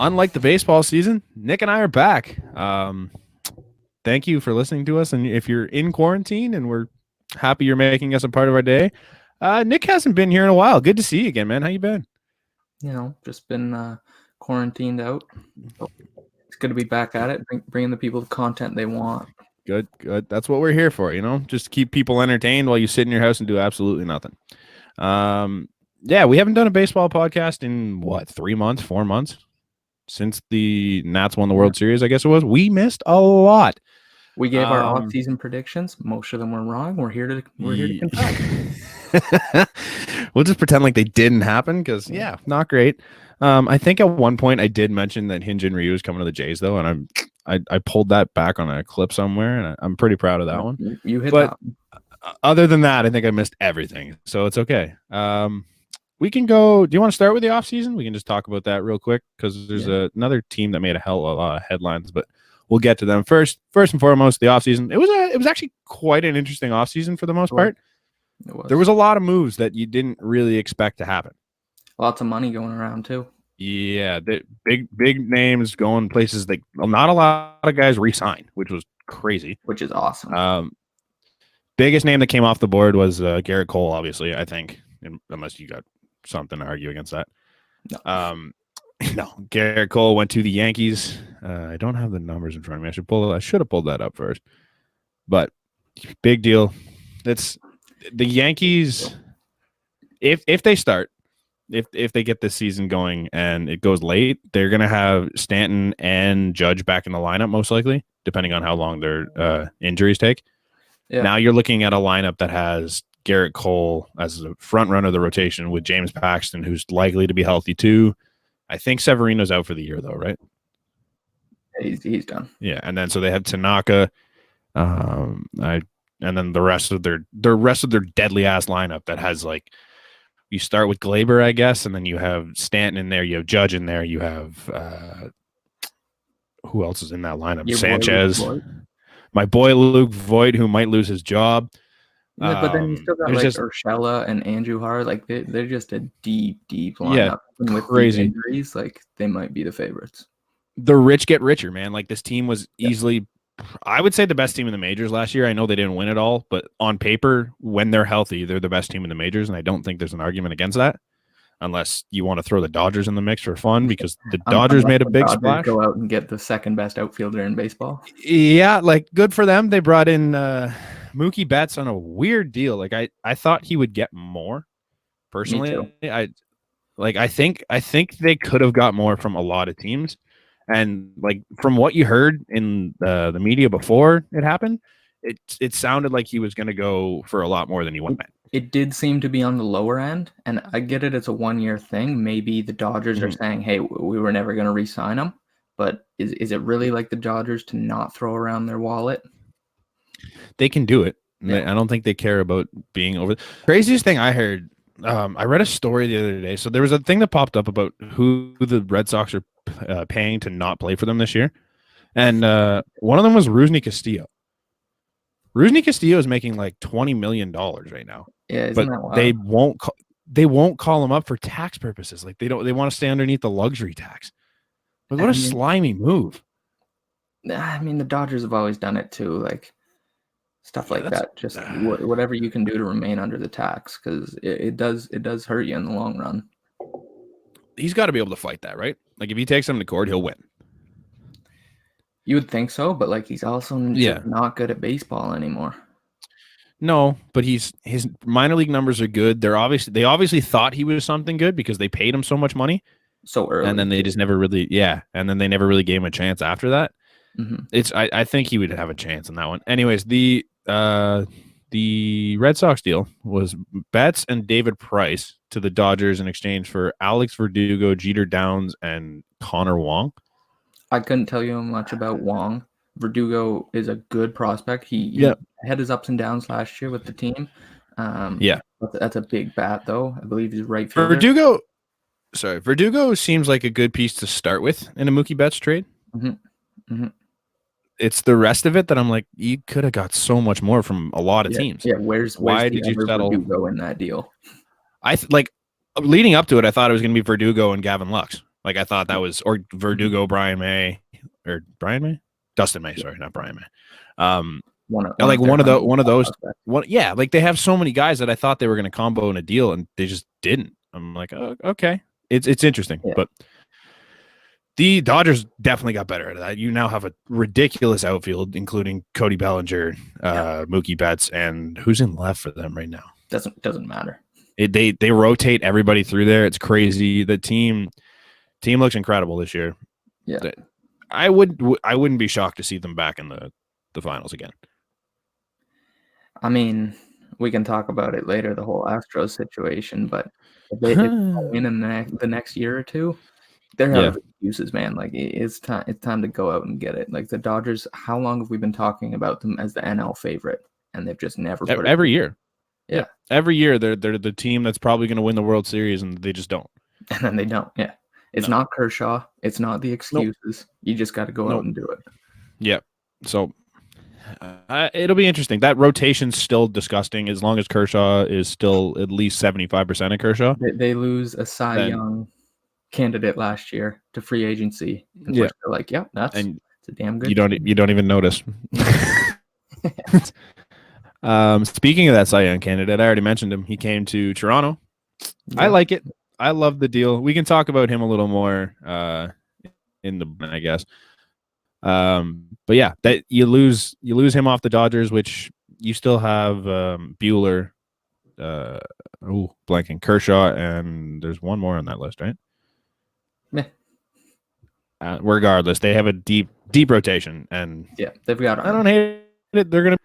unlike the baseball season, Nick and I are back. Thank you for listening to us. And if you're in quarantine and we're happy you're making us a part of our day, Nick hasn't been here in a while. Good to see you again, man. How you been? Just been quarantined out. It's good to be back at it, bringing the people the content they want. Good. That's what we're here for, just keep people entertained while you sit in your house and do absolutely nothing. We haven't done a baseball podcast in 4 months since the Nats won the World Series, I guess it was. We missed a lot. We gave our off-season predictions. Most of them were wrong. We're here to confirm. We'll just pretend like they didn't happen because, not great. I think at one point I did mention that Hyun-Jin Ryu is coming to the Jays, though, and I pulled that back on a clip somewhere, and I'm pretty proud of that one. You hit that. Other than that, I think I missed everything, so it's okay. We can go. Do you want to start with the offseason? We can just talk about that real quick because there's another team that made a hell of a lot of headlines, but we'll get to them first. First and foremost, the offseason. It was actually quite an interesting offseason for the most part. There was a lot of moves that you didn't really expect to happen. Lots of money going around too. Yeah, the big names going places that not a lot of guys re-signed, which was crazy. Which is awesome. Biggest name that came off the board was Garrett Cole, obviously, I think, unless you got something to argue against that. No. No, Garrett Cole went to the Yankees. I don't have the numbers in front of me. I should have pulled that up first. But big deal. It's the Yankees. If they start, if they get this season going and it goes late, they're gonna have Stanton and Judge back in the lineup most likely, depending on how long their injuries take. Yeah. Now you're looking at a lineup that has Garrett Cole as the front runner of the rotation with James Paxton, who's likely to be healthy too. I think Severino's out for the year though, right? He's done. Yeah, and then so they have Tanaka, and then the rest of their deadly ass lineup that has like you start with Glaber, I guess, and then you have Stanton in there, you have Judge in there, you have who else is in that lineup? Sanchez, my boy Luke Voigt, who might lose his job. Yeah, but then you still got like Urshela and Andujar. Like they're just a deep lineup. Yeah, with crazy injuries. Like they might be the favorites. The rich get richer, man. Like this team was easily, I would say, the best team in the majors last year. I know they didn't win it all, but on paper, when they're healthy, they're the best team in the majors, and I don't think there's an argument against that, unless you want to throw the Dodgers in the mix for fun because the Dodgers made a big splash. Go out and get the second best outfielder in baseball. Yeah, like good for them. They brought in Mookie Betts on a weird deal. Like I thought he would get more. Personally, I think they could have got more from a lot of teams. And like from what you heard in the media before it happened, it sounded like he was going to go for a lot more than he went. It did seem to be on the lower end, and I get it. It's a 1-year thing. Maybe the Dodgers are saying, "Hey, we were never going to re-sign him." But is it really like the Dodgers to not throw around their wallet? They can do it. Yeah. I don't think they care about being over. Craziest thing I heard. I read a story the other day. So there was a thing that popped up about who the Red Sox are paying to not play for them this year, and one of them was Rusney Castillo. Rusney Castillo is making like $20 million right now. Yeah, but they won't call him up for tax purposes. Like they want to stay underneath the luxury tax. Like what a slimy move. I mean, the Dodgers have always done it too. Like stuff like that. Just whatever you can do to remain under the tax, because it does hurt you in the long run. He's got to be able to fight that, right? Like if he takes him to court, he'll win. You would think so, but like he's also not good at baseball anymore. No, but his minor league numbers are good. They obviously thought he was something good because they paid him so much money so early, and then they just never really and then they never really gave him a chance after that. Mm-hmm. I think he would have a chance in that one. Anyways, the Red Sox deal was Betts and David Price to the Dodgers in exchange for Alex Verdugo, Jeter Downs, and Connor Wong. I couldn't tell you much about Wong. Verdugo is a good prospect. He had his ups and downs last year with the team. That's a big bat, though. I believe he's right fielder. Verdugo seems like a good piece to start with in a Mookie Betts trade. Mm-hmm. Mm-hmm. It's the rest of it that I'm like, you could have got so much more from a lot of teams. Yeah, why did you settle Verdugo in that deal? Leading up to it, I thought it was going to be Verdugo and Gavin Lux, Like I thought that was or Verdugo, Brian May, or Brian May, Dustin May. Sorry, not Brian May. One of those. Yeah, like they have so many guys that I thought they were going to combo in a deal, and they just didn't. I'm like, oh, okay, it's interesting, but the Dodgers definitely got better at that. You now have a ridiculous outfield, including Cody Bellinger, Mookie Betts, and who's in left for them right now? Doesn't matter. They rotate everybody through there. It's crazy. The team looks incredible this year. Yeah, I wouldn't be shocked to see them back in the finals again. I mean, we can talk about it later, the whole Astros situation, but if they win in the next year or two, they're out of excuses, man. Like it's time to go out and get it. Like the Dodgers, how long have we been talking about them as the NL favorite, and they've just never put every year. Yeah, every year they're the team that's probably going to win the World Series, and they just don't. And then they don't. Yeah, it's not Kershaw. It's not the excuses. Nope. You just got to go out and do it. Yeah. So it'll be interesting. That rotation's still disgusting as long as Kershaw is still at least 75% of Kershaw. They lose a Cy Young candidate last year to free agency. And they're like, yeah, it's a damn good. You don't even notice. Speaking of that Cy Young candidate, I already mentioned him. He came to Toronto. Yeah. I like it. I love the deal. We can talk about him a little more I guess. But yeah, that you lose him off the Dodgers, which you still have Buehler, blanking Kershaw, and there's one more on that list, right? Yeah. Regardless, they have a deep rotation, and they've got. I don't hate it. They're gonna.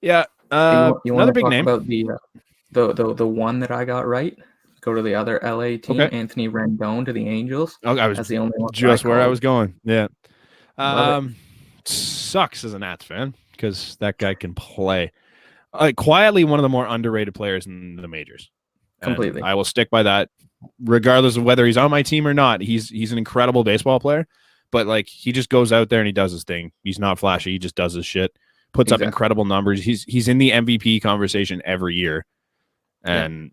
Yeah. You another big name about the one that I got right. Go to the other LA team, Anthony Rendon to the Angels. That's the only one. Just where I was going. Yeah. Sucks as a Nats fan because that guy can play. Quietly one of the more underrated players in the majors. Completely. And I will stick by that, regardless of whether he's on my team or not. He's an incredible baseball player, but like he just goes out there and he does his thing. He's not flashy. He just does his shit. Puts up incredible numbers. He's in the MVP conversation every year, and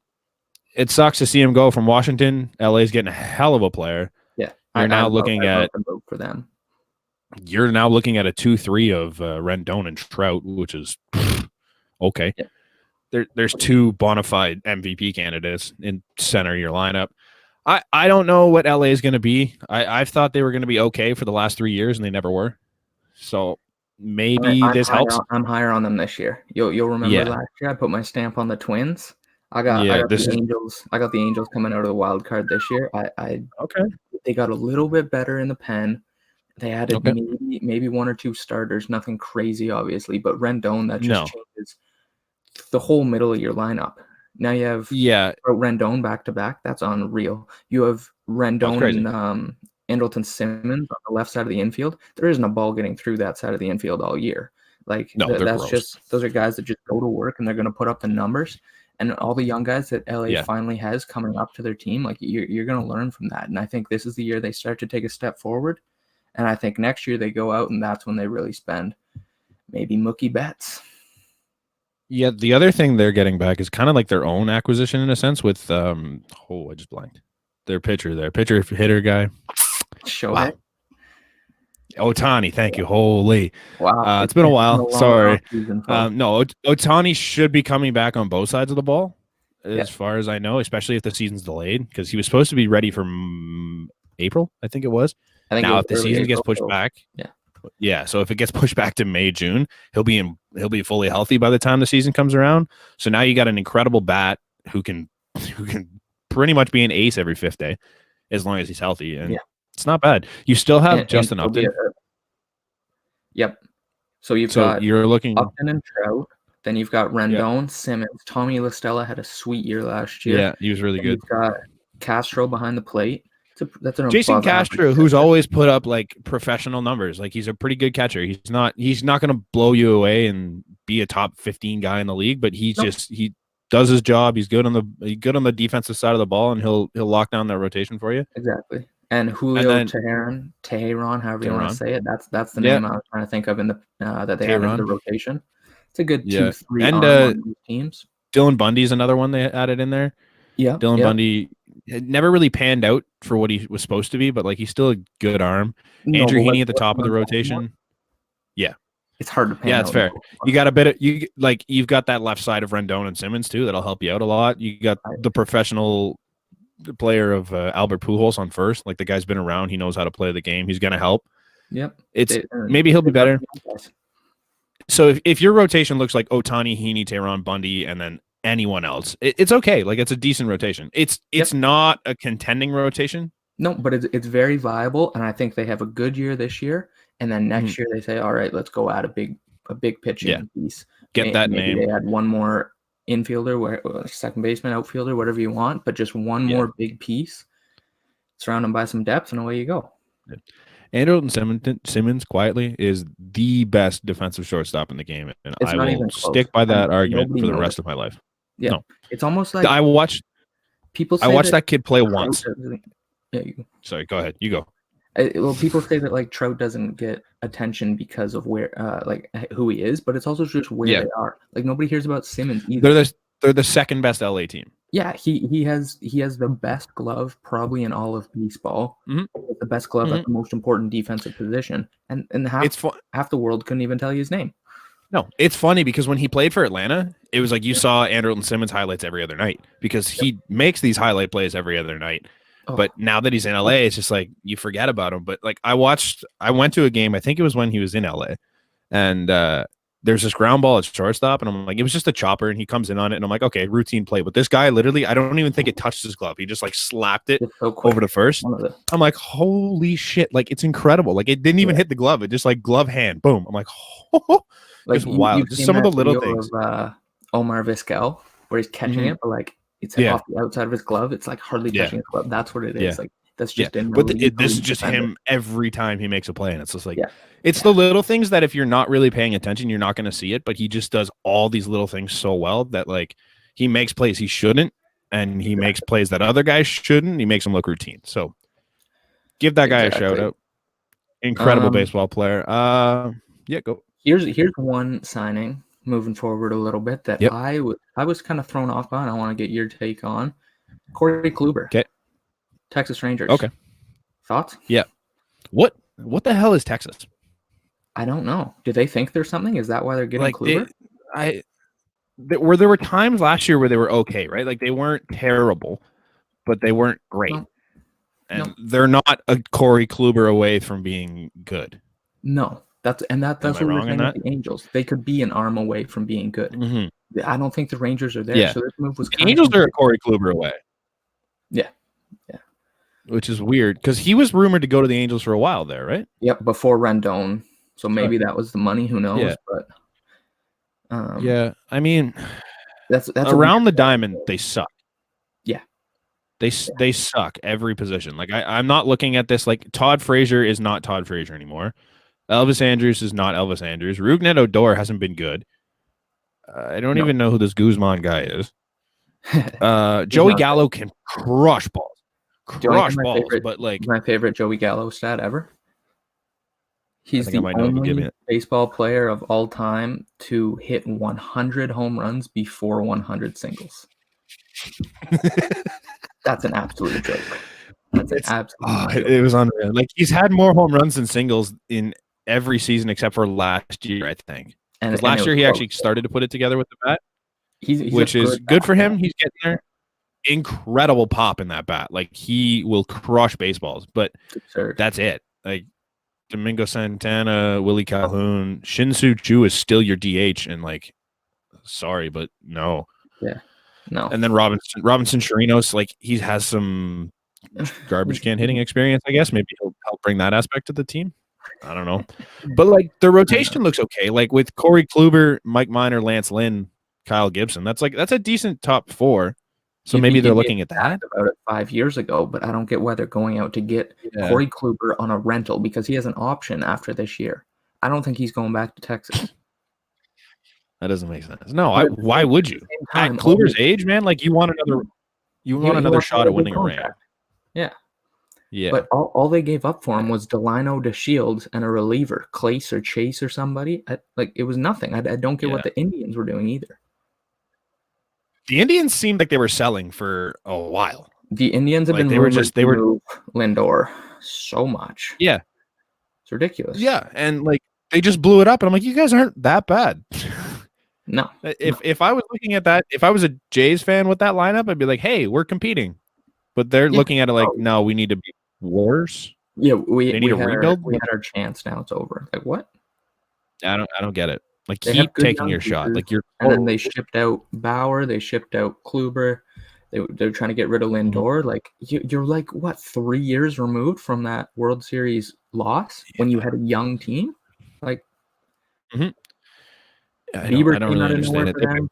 it sucks to see him go from Washington. LA's getting a hell of a player. Yeah, you're now looking at vote for them. You're now looking at a 2-3 of Rendon and Trout, which is okay. Yeah. There's two bona fide MVP candidates in center of your lineup. I don't know what LA is going to be. I've thought they were going to be okay for the last 3 years, and they never were. So maybe this helps. I'm higher on them this year. You'll remember last year I put my stamp on the Twins. I got the Angels. I got the Angels coming out of the wild card this year. They got a little bit better in the pen. They added maybe one or two starters, nothing crazy, obviously, but Rendon, that just changes the whole middle of your lineup. Now you have Rendon back-to-back. That's unreal. You have Rendon and Andrelton Simmons on the left side of the infield. There isn't a ball getting through that side of the infield all year. Like those are guys that just go to work and they're going to put up the numbers. And all the young guys that LA finally has coming up to their team, like you're going to learn from that. And I think this is the year they start to take a step forward. And I think next year they go out and that's when they really spend maybe Mookie Betts. Yeah, the other thing they're getting back is kind of like their own acquisition in a sense with I just blanked. Their pitcher hitter guy. Shohei. Ohtani, thank you. Holy. Wow. It's been a while. Sorry. No, Ohtani should be coming back on both sides of the ball, as far as I know, especially if the season's delayed, because he was supposed to be ready for April, I think it was. Now, if the season gets pushed back, so if it gets pushed back to May, June, he'll be fully healthy by the time the season comes around. So now you got an incredible bat who can pretty much be an ace every fifth day, as long as he's healthy, and it's not bad. You still have Justin Upton. So you're looking Upton and Trout. Then you've got Rendon, Simmons. Tommy LaStella had a sweet year last year. Yeah, he was really good. You've got Castro behind the plate. Jason Castro, who's always put up like professional numbers. Like he's a pretty good catcher. He's not going to blow you away and be a top 15 guy in the league, but he does his job. He's good on the defensive side of the ball, and he'll lock down that rotation for you. Exactly. And Julio Teheran, however you want to say it. That's the name I was trying to think of in the that they have in the rotation. It's a good 2-3 and teams. Dylan Bundy's another one they added in there. Yeah. Dylan Bundy it never really panned out for what he was supposed to be, but like he's still a good arm. Andrew Heaney at the top of the rotation. Yeah. It's hard to pan Yeah, out. it's fair. You got a bit of you've got that left side of Rendon and Simmons too that'll help you out a lot. You got the professional player of Albert Pujols on first. Like the guy's been around, he knows how to play the game. He's gonna help. Yep. Maybe he'll be better. So if your rotation looks like Ohtani, Heaney, Tehran, Bundy, and then anyone else, it's okay. Like it's a decent rotation. It's not a contending rotation. No, but it's very viable, and I think they have a good year this year, and then next year they say, all right, let's go add a big pitching piece. Get that maybe name. They add one more infielder, second baseman, outfielder, whatever you want, but just one more big piece. Surround them by some depth, and away you go. Andrelton Simmons quietly is the best defensive shortstop in the game, and I will stick by that argument for the rest of my life. Yeah, no. It's almost like I watched that kid play once. Yeah, sorry, go ahead. You go. Well, people say that like Trout doesn't get attention because of where, like who he is, but it's also just where they are. Like nobody hears about Simmons either. They're the second best LA team. Yeah, he has the best glove probably in all of baseball. The best glove at the most important defensive position, and half the world couldn't even tell you his name. No, it's funny because when he played for Atlanta, it was like you saw Andrelton Simmons highlights every other night because he makes these highlight plays every other night. But now that he's in LA, it's just like you forget about him. But like I went to a game, I think it was when he was in LA, and there's this ground ball at shortstop, and I'm like, it was just a chopper, and he comes in on it, and I'm like, okay, routine play. But this guy literally, I don't even think it touched his glove. He just like slapped it over to first. I'm like, holy shit, like it's incredible. Like it didn't even hit the glove. It just like glove hand, boom. I'm like, oh, like just wild. Just some of the little things. Of, Omar Vizquel, where he's catching it, but like it's off the outside of his glove. It's like hardly touching his glove. That's what it is. Like that's just but this is just him every time he makes a play, and it's just like it's the little things that if you're not really paying attention, you're not going to see it. But he just does all these little things so well that like he makes plays he shouldn't, and he makes plays that other guys shouldn't. He makes them look routine. So give that guy a shout out. Incredible baseball player. Yeah, go. Here's one signing moving forward a little bit that I was kind of thrown off by, and I want to get your take on. Corey Kluber. Okay. Texas Rangers. Okay. Thoughts? Yeah. What the hell is Texas? I don't know. Do they think there's something? Is that why they're getting Kluber? There were times last year where they were okay, right? Like they weren't terrible, but they weren't great. And they're not a Corey Kluber away from being good. No. That's what we're saying with the Angels. They could be an arm away from being good. I don't think the Rangers are there. Yeah. So this move was the Angels are a Corey Kluber away. Yeah. Which is weird because he was rumored to go to the Angels for a while there, right? Yep, before Rendon. So maybe that was the money. Who knows? Yeah. But I mean, that's around the diamond. They suck. Yeah, they suck every position. Like I'm not looking at this like Todd Frazier is not Todd Frazier anymore. Elvis Andrus is not Elvis Andrus. Rougned Odor hasn't been good. I don't even know who this Guzman guy is. Joey Gallo can crush balls. But like my favorite Joey Gallo stat ever. He's the only baseball player of all time to hit 100 home runs before 100 singles. That's an absolute joke. It was unreal. Like he's had more home runs than singles in every season except for last year, I think. Because last year he actually started to put it together with the bat, which is good for him. He's getting there. Incredible pop in that bat. Like he will crush baseballs, but that's it. Like Domingo Santana, Willie Calhoun, Shin-Soo Choo is still your DH, and like, sorry, but no. Yeah, no. And then Robinson Chirinos, like he has some garbage can hitting experience, I guess. Maybe he'll help bring that aspect to the team. I don't know. But like the rotation looks okay. Like with Corey Kluber, Mike Minor, Lance Lynn, Kyle Gibson. That's a decent top four. So maybe they're looking at that. About it 5 years ago, but I don't get why they're going out to get Corey Kluber on a rental because he has an option after this year. I don't think he's going back to Texas. That doesn't make sense. No, why would you? At Kluber's age, man, like you want another shot at winning a ring. Yeah. Yeah. But all they gave up for him was Delino DeShields and a reliever, Clace or Chase or somebody. It was nothing. I don't get what the Indians were doing either. The Indians seemed like they were selling for a while. The Indians have Like been they were rumored just they to were move Lindor so much. yeah It's ridiculous. yeah, and like they just blew it up, and I'm like, you guys aren't that bad. No. If I was looking at that, if I was a Jays fan with that lineup, I'd be like, hey, we're competing. But they're Yeah. looking at it like, Oh, no, we need to be worse. yeah, They need we a had rebuild. our chance. Now it's over. Like what? I don't get it. Like They have keep good taking young your shot. pieces, Like you're and then they shipped out Bauer. They shipped out Kluber. They're trying to get rid of Lindor. Like you're like what 3 years removed from that World Series loss when you had a young team. Like Mhm. I Bieber don't came really out of nowhere understand it. for They them.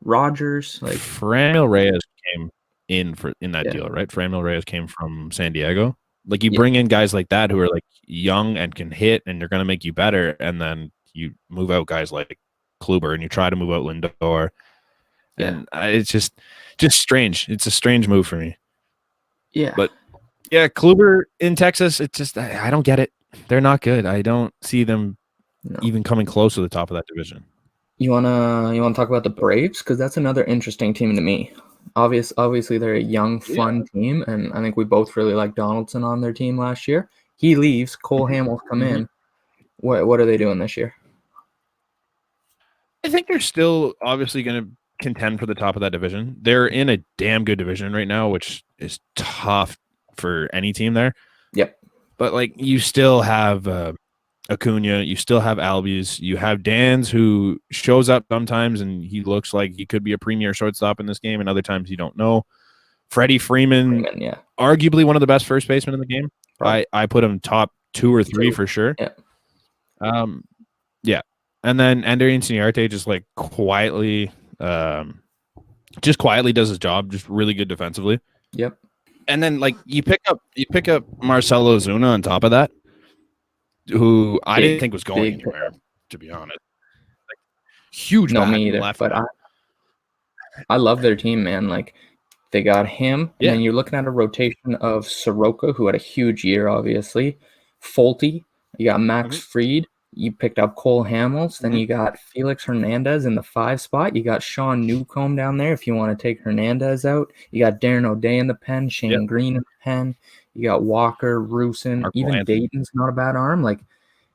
Rogers, like Franmil Reyes came in that yeah, deal, right? Franmil Reyes came from San Diego. Like you yeah, bring in guys like that who are like young and can hit, and they're going to make you better, and then you move out guys like Kluber, and you try to move out Lindor, yeah, and it's just strange. It's a strange move for me. yeah. But yeah, Kluber in Texas, it's just I don't get it. They're not good. I don't see them No. even coming close to the top of that division. You wanna talk about the Braves because that's another interesting team to me. Obviously, they're a young, Yeah. fun team, and I think we both really liked Donaldson on their team last year. He leaves, Cole Hamels come Mhm. in. What are they doing this year? I think they're still obviously going to contend for the top of that division. They're in a damn good division right now, which is tough for any team there. Yep. But like you still have Acuna, you still have Albies, you have Dan's who shows up sometimes and he looks like he could be a premier shortstop in this game, and other times you don't know. Freddie Freeman, Yeah. arguably one of the best first basemen in the game. Probably. I put him top 2 or 3 for sure. Yeah. Yeah. And then Ender Inciarte just like quietly does his job, just really good defensively. Yep. And then like you pick up Marcelo Zuna on top of that, who I didn't think was going anywhere, to be honest. Like, huge No, bat me in either. left. But I love their team, man. Like they got him, and then you're looking at a rotation of Soroka, who had a huge year, obviously. Folty, you got Max Fried, you picked up Cole Hamels, then you got Felix Hernandez in the 5 spot. You got Sean Newcomb down there if you want to take Hernandez out. You got Darren O'Day in the pen, Shane Green in the pen. You got Walker, Rusin, even Dayton's not a bad arm. Like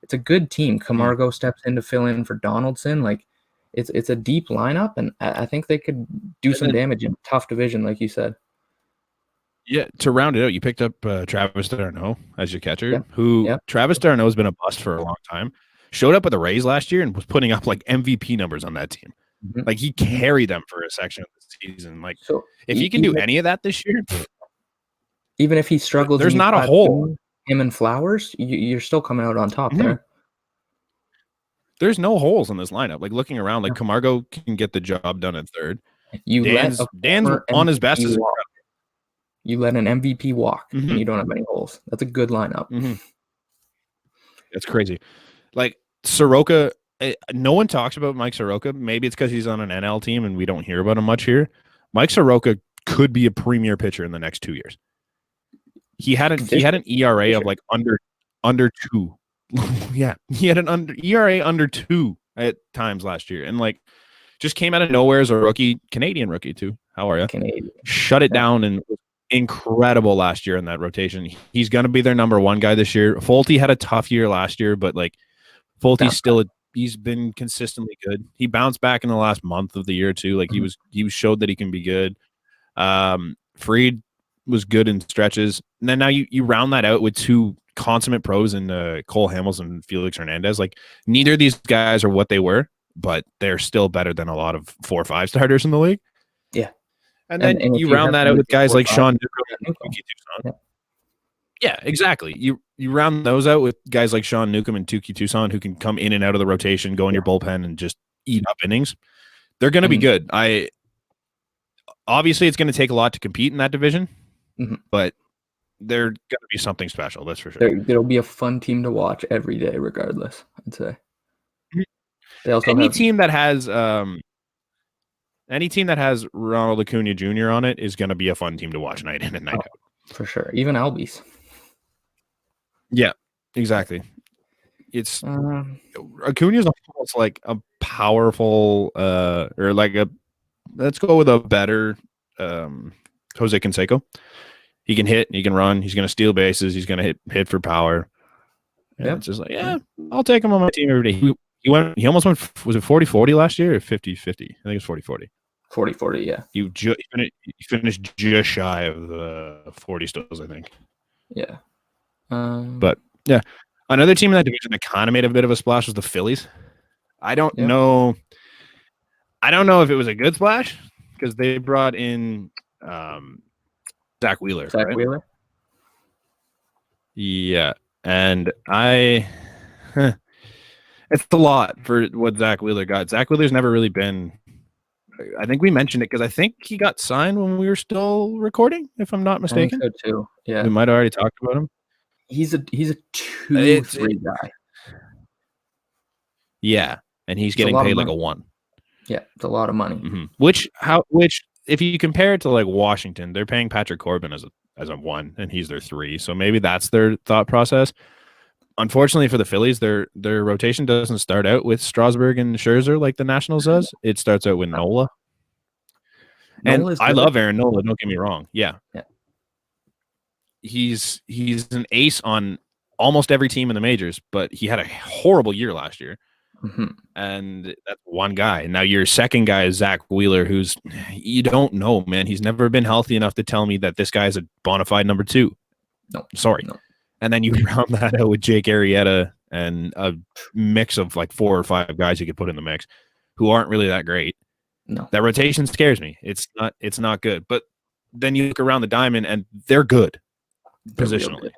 it's a good team. Camargo steps in to fill in for Donaldson. Like it's a deep lineup, and I think they could do some damage in a tough division, like you said. Yeah, to round it out, you picked up Travis d'Arnaud as your catcher, Yep. Travis d'Arnaud has been a bust for a long time. Showed up with the Rays last year and was putting up like MVP numbers on that team. Like he carried them for a section of the season. Like so if he can do any of that this year, even if he struggles, there's not a hole. Him and Flowers, you're still coming out on top there. There's no holes in this lineup. Like looking around, like Camargo can get the job done at third. Dan's on his best. You let an MVP walk, and you don't have any holes. That's a good lineup. That's crazy. Like Soroka, no one talks about Mike Soroka. Maybe it's because he's on an NL team and we don't hear about him much here. Mike Soroka could be a premier pitcher in the next 2 years. He had an ERA of like under 2. Yeah, he had an ERA under 2 at times last year, and like just came out of nowhere as a rookie, Canadian rookie too. How are you? Canadian. Shut it down and incredible last year in that rotation. He's going to be their number 1 guy this year. Folty had a tough year last year, but like Folty's he's been consistently good. He bounced back in the last month of the year too. Like he showed that he can be good. Fried was good in stretches. And then now you round that out with 2 consummate pros in Cole Hamels and Felix Hernandez. Like neither of these guys are what they were, but they're still better than a lot of 4 or 5 starters in the league. Yeah. And then you round that out with guys like Sean Newcomb and Tucson. Yeah, exactly. You round those out with guys like Sean Newcomb and Tuki Tucson who can come in and out of the rotation, go in your bullpen, and just eat up innings. They're going to be good. Obviously, it's going to take a lot to compete in that division, but they're going to be something special. That's for sure. There'll be a fun team to watch every day, regardless. I'd say. They also any team that has Ronald Acuna Jr. on it is going to be a fun team to watch night in and night out. For sure. Even Albies. Yeah, exactly. It's Acuna is almost like a powerful or like a let's go with a better Jose Canseco. He can hit, he can run, he's going to steal bases, he's going to hit for power. And it's just like, yeah, I'll take him on my team every day. He almost went, was it 40-40 last year or 50-50? I think it was 40-40. 40-40, yeah. He finished just shy of the 40 stills, I think. Yeah. But yeah, another team in that division that kind of made a bit of a splash was the Phillies. I don't know. I don't know if it was a good splash because they brought in Zach Wheeler. Zach Wheeler? Yeah. And it's a lot for what Zach Wheeler got. Zach Wheeler's never really been, I think we mentioned it because I think he got signed when we were still recording, if I'm not mistaken. I think so too. Yeah. We might have already talked about him. He's a 2-3 guy. Yeah. And he's getting paid like a 1. Yeah, it's a lot of money. Mm-hmm. Which if you compare it to like Washington, they're paying Patrick Corbin as a 1 and he's their 3. So maybe that's their thought process. Unfortunately for the Phillies, their rotation doesn't start out with Strasburg and Scherzer like the Nationals does. It starts out with Nola. And I love Aaron Nola, don't get me wrong. Yeah. He's an ace on almost every team in the majors, but he had a horrible year last year. Mm-hmm. And that's one guy. Now your second guy is Zach Wheeler, who's you don't know, man. He's never been healthy enough to tell me that this guy is a bona fide number 2. No, sorry. No. And then you round that out with Jake Arrieta and a mix of like 4 or 5 guys you could put in the mix who aren't really that great. No, that rotation scares me. It's not good. But then you look around the diamond and they're good positionally.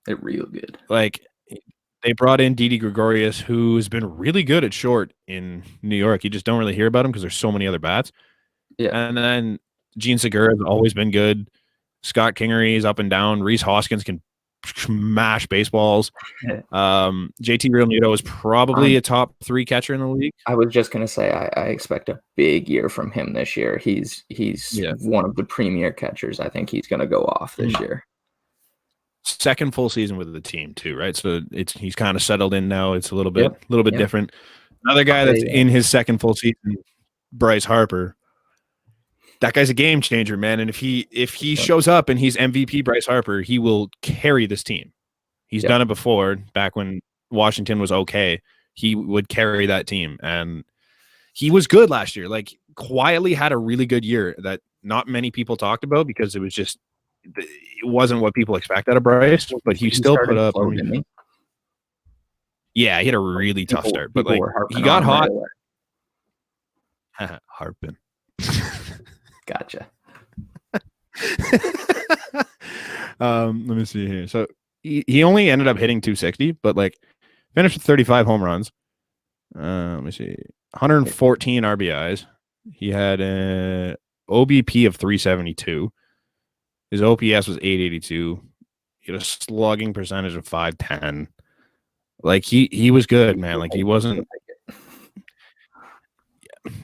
They're real good. Like they brought in Didi Gregorius, who's been really good at short in New York. You just don't really hear about him because there's so many other bats. Yeah. And then Gene Segura has always been good. Scott Kingery is up and down. Reese Hoskins can smash baseballs. JT Realmuto is probably a top 3 catcher in the league. I was just going to say I expect a big year from him this year. He's one of the premier catchers. I think he's going to go off this year. Second full season with the team too, right? So he's kind of settled in now. It's a little bit different. Another guy that's in his second full season, Bryce Harper. That guy's a game changer, man. And if he shows up and he's MVP Bryce Harper, he will carry this team. He's done it before, back when Washington was okay. He would carry that team, and he was good last year. Like quietly had a really good year that not many people talked about because it wasn't what people expect out of Bryce, but he still put up. Yeah, he had a really tough start, but like he got hot. Harping. Gotcha. Let me see here. So he only ended up hitting 260, but like finished with 35 home runs. Let me see, 114 RBIs. He had an OBP of 372. His OPS was 882. He had a slugging percentage of 510. Like he was good, man. Like he wasn't.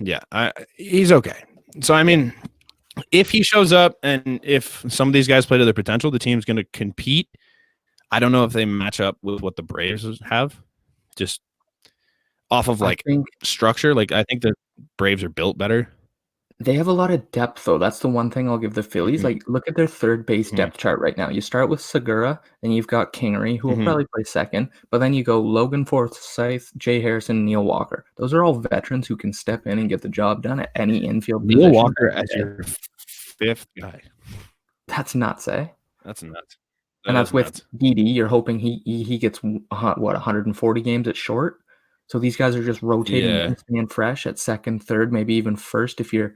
Yeah, he's okay. So I mean, if he shows up and if some of these guys play to their potential, the team's going to compete. I don't know if they match up with what the Braves have, just off of like structure. Like I think the Braves are built better. They have a lot of depth, though. That's the one thing I'll give the Phillies. Like, look at their third base depth chart right now. You start with Segura, then you've got Kingery, who will probably play second. But then you go Logan Forsythe, Jay Harrison, Neil Walker. Those are all veterans who can step in and get the job done at any infield position. Neil Walker as your 5th guy. That's nuts, eh? That's nuts. And that's with Didi. You're hoping he gets, 140 games at short? So these guys are just rotating and staying fresh at second, third, maybe even first if you're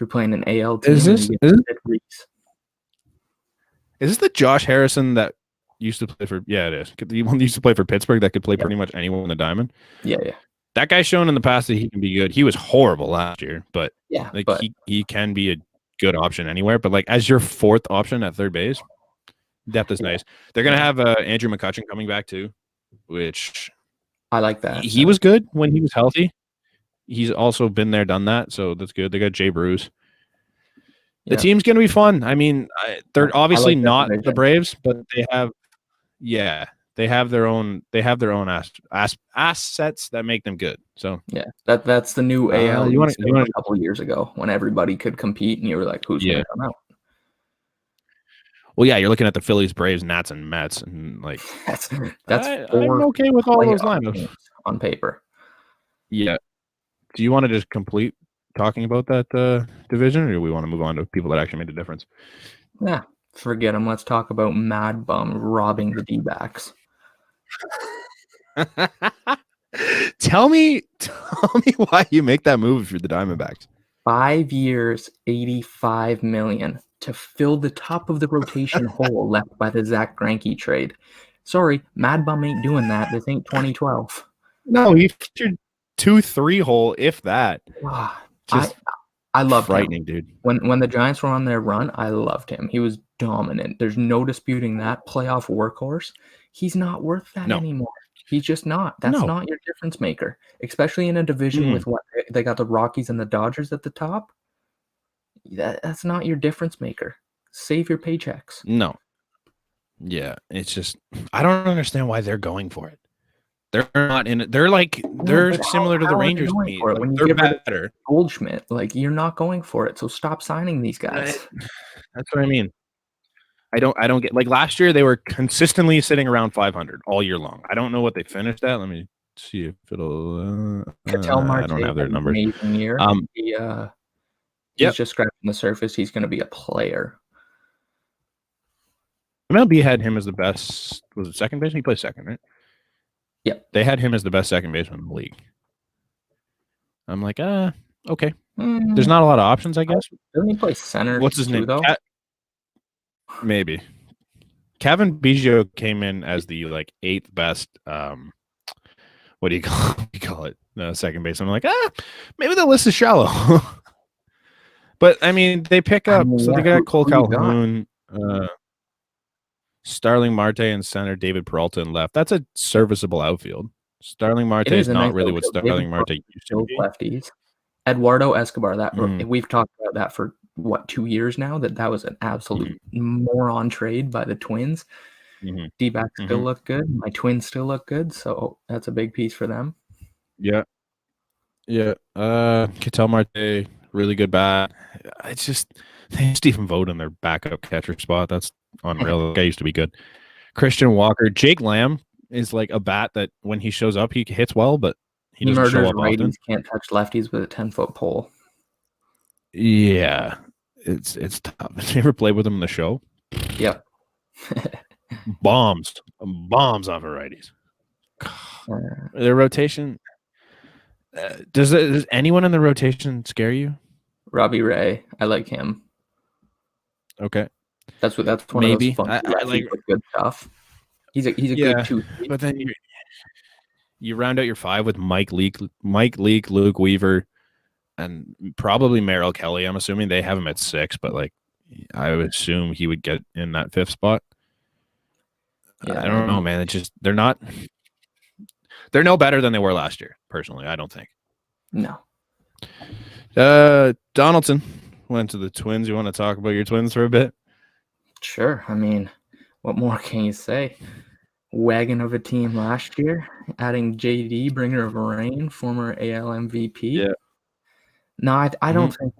playing an AL team. Is this the Josh Harrison that used to play for? Yeah, it is. The one that used to play for Pittsburgh that could play pretty much anyone in the diamond. Yeah. That guy's shown in the past that he can be good. He was horrible last year, but he can be a good option anywhere. But like as your 4th option at third base, depth is nice. They're gonna have Andrew McCutchen coming back too, which. I like that. He was good when he was healthy. He's also been there, done that, so that's good. They got Jay Bruce. The team's going to be fun. I mean, they're obviously not the Braves, but they have their own assets that make them good. So that's the new AL. You want a couple of years ago when everybody could compete, and you were like, "Who's going to come out?" Well, yeah, you're looking at the Phillies, Braves, Nats, and Mets, and like That's I'm 4 okay with all those playoff lineups. teams on paper. Yeah. Do you want to just complete talking about that division, or do we want to move on to people that actually made a difference? Yeah, forget them. Let's talk about Mad Bum robbing the D-backs. Tell me why you make that move if you're the Diamondbacks. 5 years, $85 million to fill the top of the rotation hole left by the Zach Greinke trade. Sorry, Mad Bum ain't doing that. This ain't 2012. No, he featured 2-3 hole, if that. Just I loved frightening, him. dude. When the Giants were on their run, I loved him. He was dominant. There's no disputing that. Playoff workhorse. He's not worth that anymore. He's just not. That's not your difference maker, especially in a division with what they got the Rockies and the Dodgers at the top. That's not your difference maker. Save your paychecks. No. Yeah, it's just I don't understand why they're going for it. They're not in it. They're similar to the Rangers to me. When you they're get better. Goldschmidt, like you're not going for it. So stop signing these guys. That's what I mean. I don't get like last year they were consistently sitting around 500 all year long. I don't know what they finished at. Let me see if it'll. I don't have their numbers. Amazing year. He's just scratching the surface. He's going to be a player. MLB had him as the best. Was it second baseman? He plays second, right? Yep. They had him as the best second baseman in the league. I'm like, okay. There's not a lot of options, I guess. Doesn't he play center? What's his name? Though? Maybe. Kevin Biggio came in as the like 8th best. What do you call it? Second base. I'm like, maybe the list is shallow. But I mean, they pick up. So they got Cole Calhoun, Starling Marte in center, David Peralta in left. That's a serviceable outfield. Starling Marte is not really what Starling Marte used to be. Lefties. Eduardo Escobar. We've talked about that for 2 years now. That was an absolute moron trade by the Twins. D-backs still look good. My Twins still look good. So that's a big piece for them. Yeah. Ketel Marte, really good bat. It's just they used to even vote in their backup catcher spot. That's unreal. The guy used to be good. Christian Walker, Jake Lamb is like a bat that when he shows up, he hits well, but he doesn't show up often. Can't touch lefties with a 10-foot pole. Yeah, it's tough. Did you ever play with him in the show? Yep. bombs on varieties. Their rotation. Does anyone in the rotation scare you? Robbie Ray, I like him. Okay, that's one of those fun. I like good stuff. He's a good 2. But then you round out your 5 with Mike Leake, Luke Weaver, and probably Merrill Kelly. I'm assuming they have him at 6, but like I would assume he would get in that 5th spot. Yeah, I don't know, man. It's just they're no better than they were last year. Personally, I don't think. No. Donaldson went to the Twins. You want to talk about your Twins for a bit? Sure. I mean, what more can you say? Wagon of a team last year, adding JD, bringer of rain, former AL MVP. Yeah. No, I don't think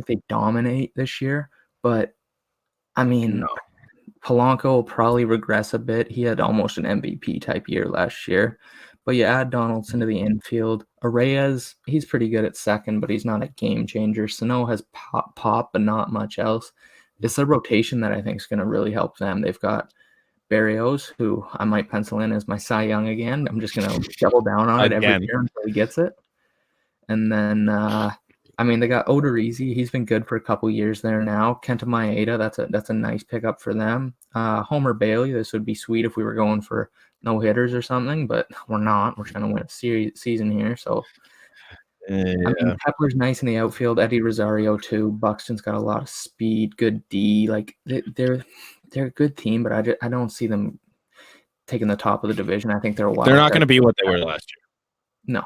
they dominate this year, but I mean, Polanco will probably regress a bit. He had almost an MVP type year last year. But you add Donaldson to the infield. Arraez, he's pretty good at second, but he's not a game changer. Sano has pop, but not much else. It's a rotation that I think is going to really help them. They've got Berrios, who I might pencil in as my Cy Young again. I'm just going to double down on it every year until he gets it. And then, they got Odorizzi. He's been good for a couple years there now. Kenta Maeda, that's a nice pickup for them. Homer Bailey, this would be sweet if we were going for no hitters or something, but we're not. We're trying to win a season here. So, Kepler's nice in the outfield. Eddie Rosario too. Buxton's got a lot of speed, good D. Like they're a good team, but I don't see them taking the top of the division. I think they're a wild. They're not going to be what they were last year. No.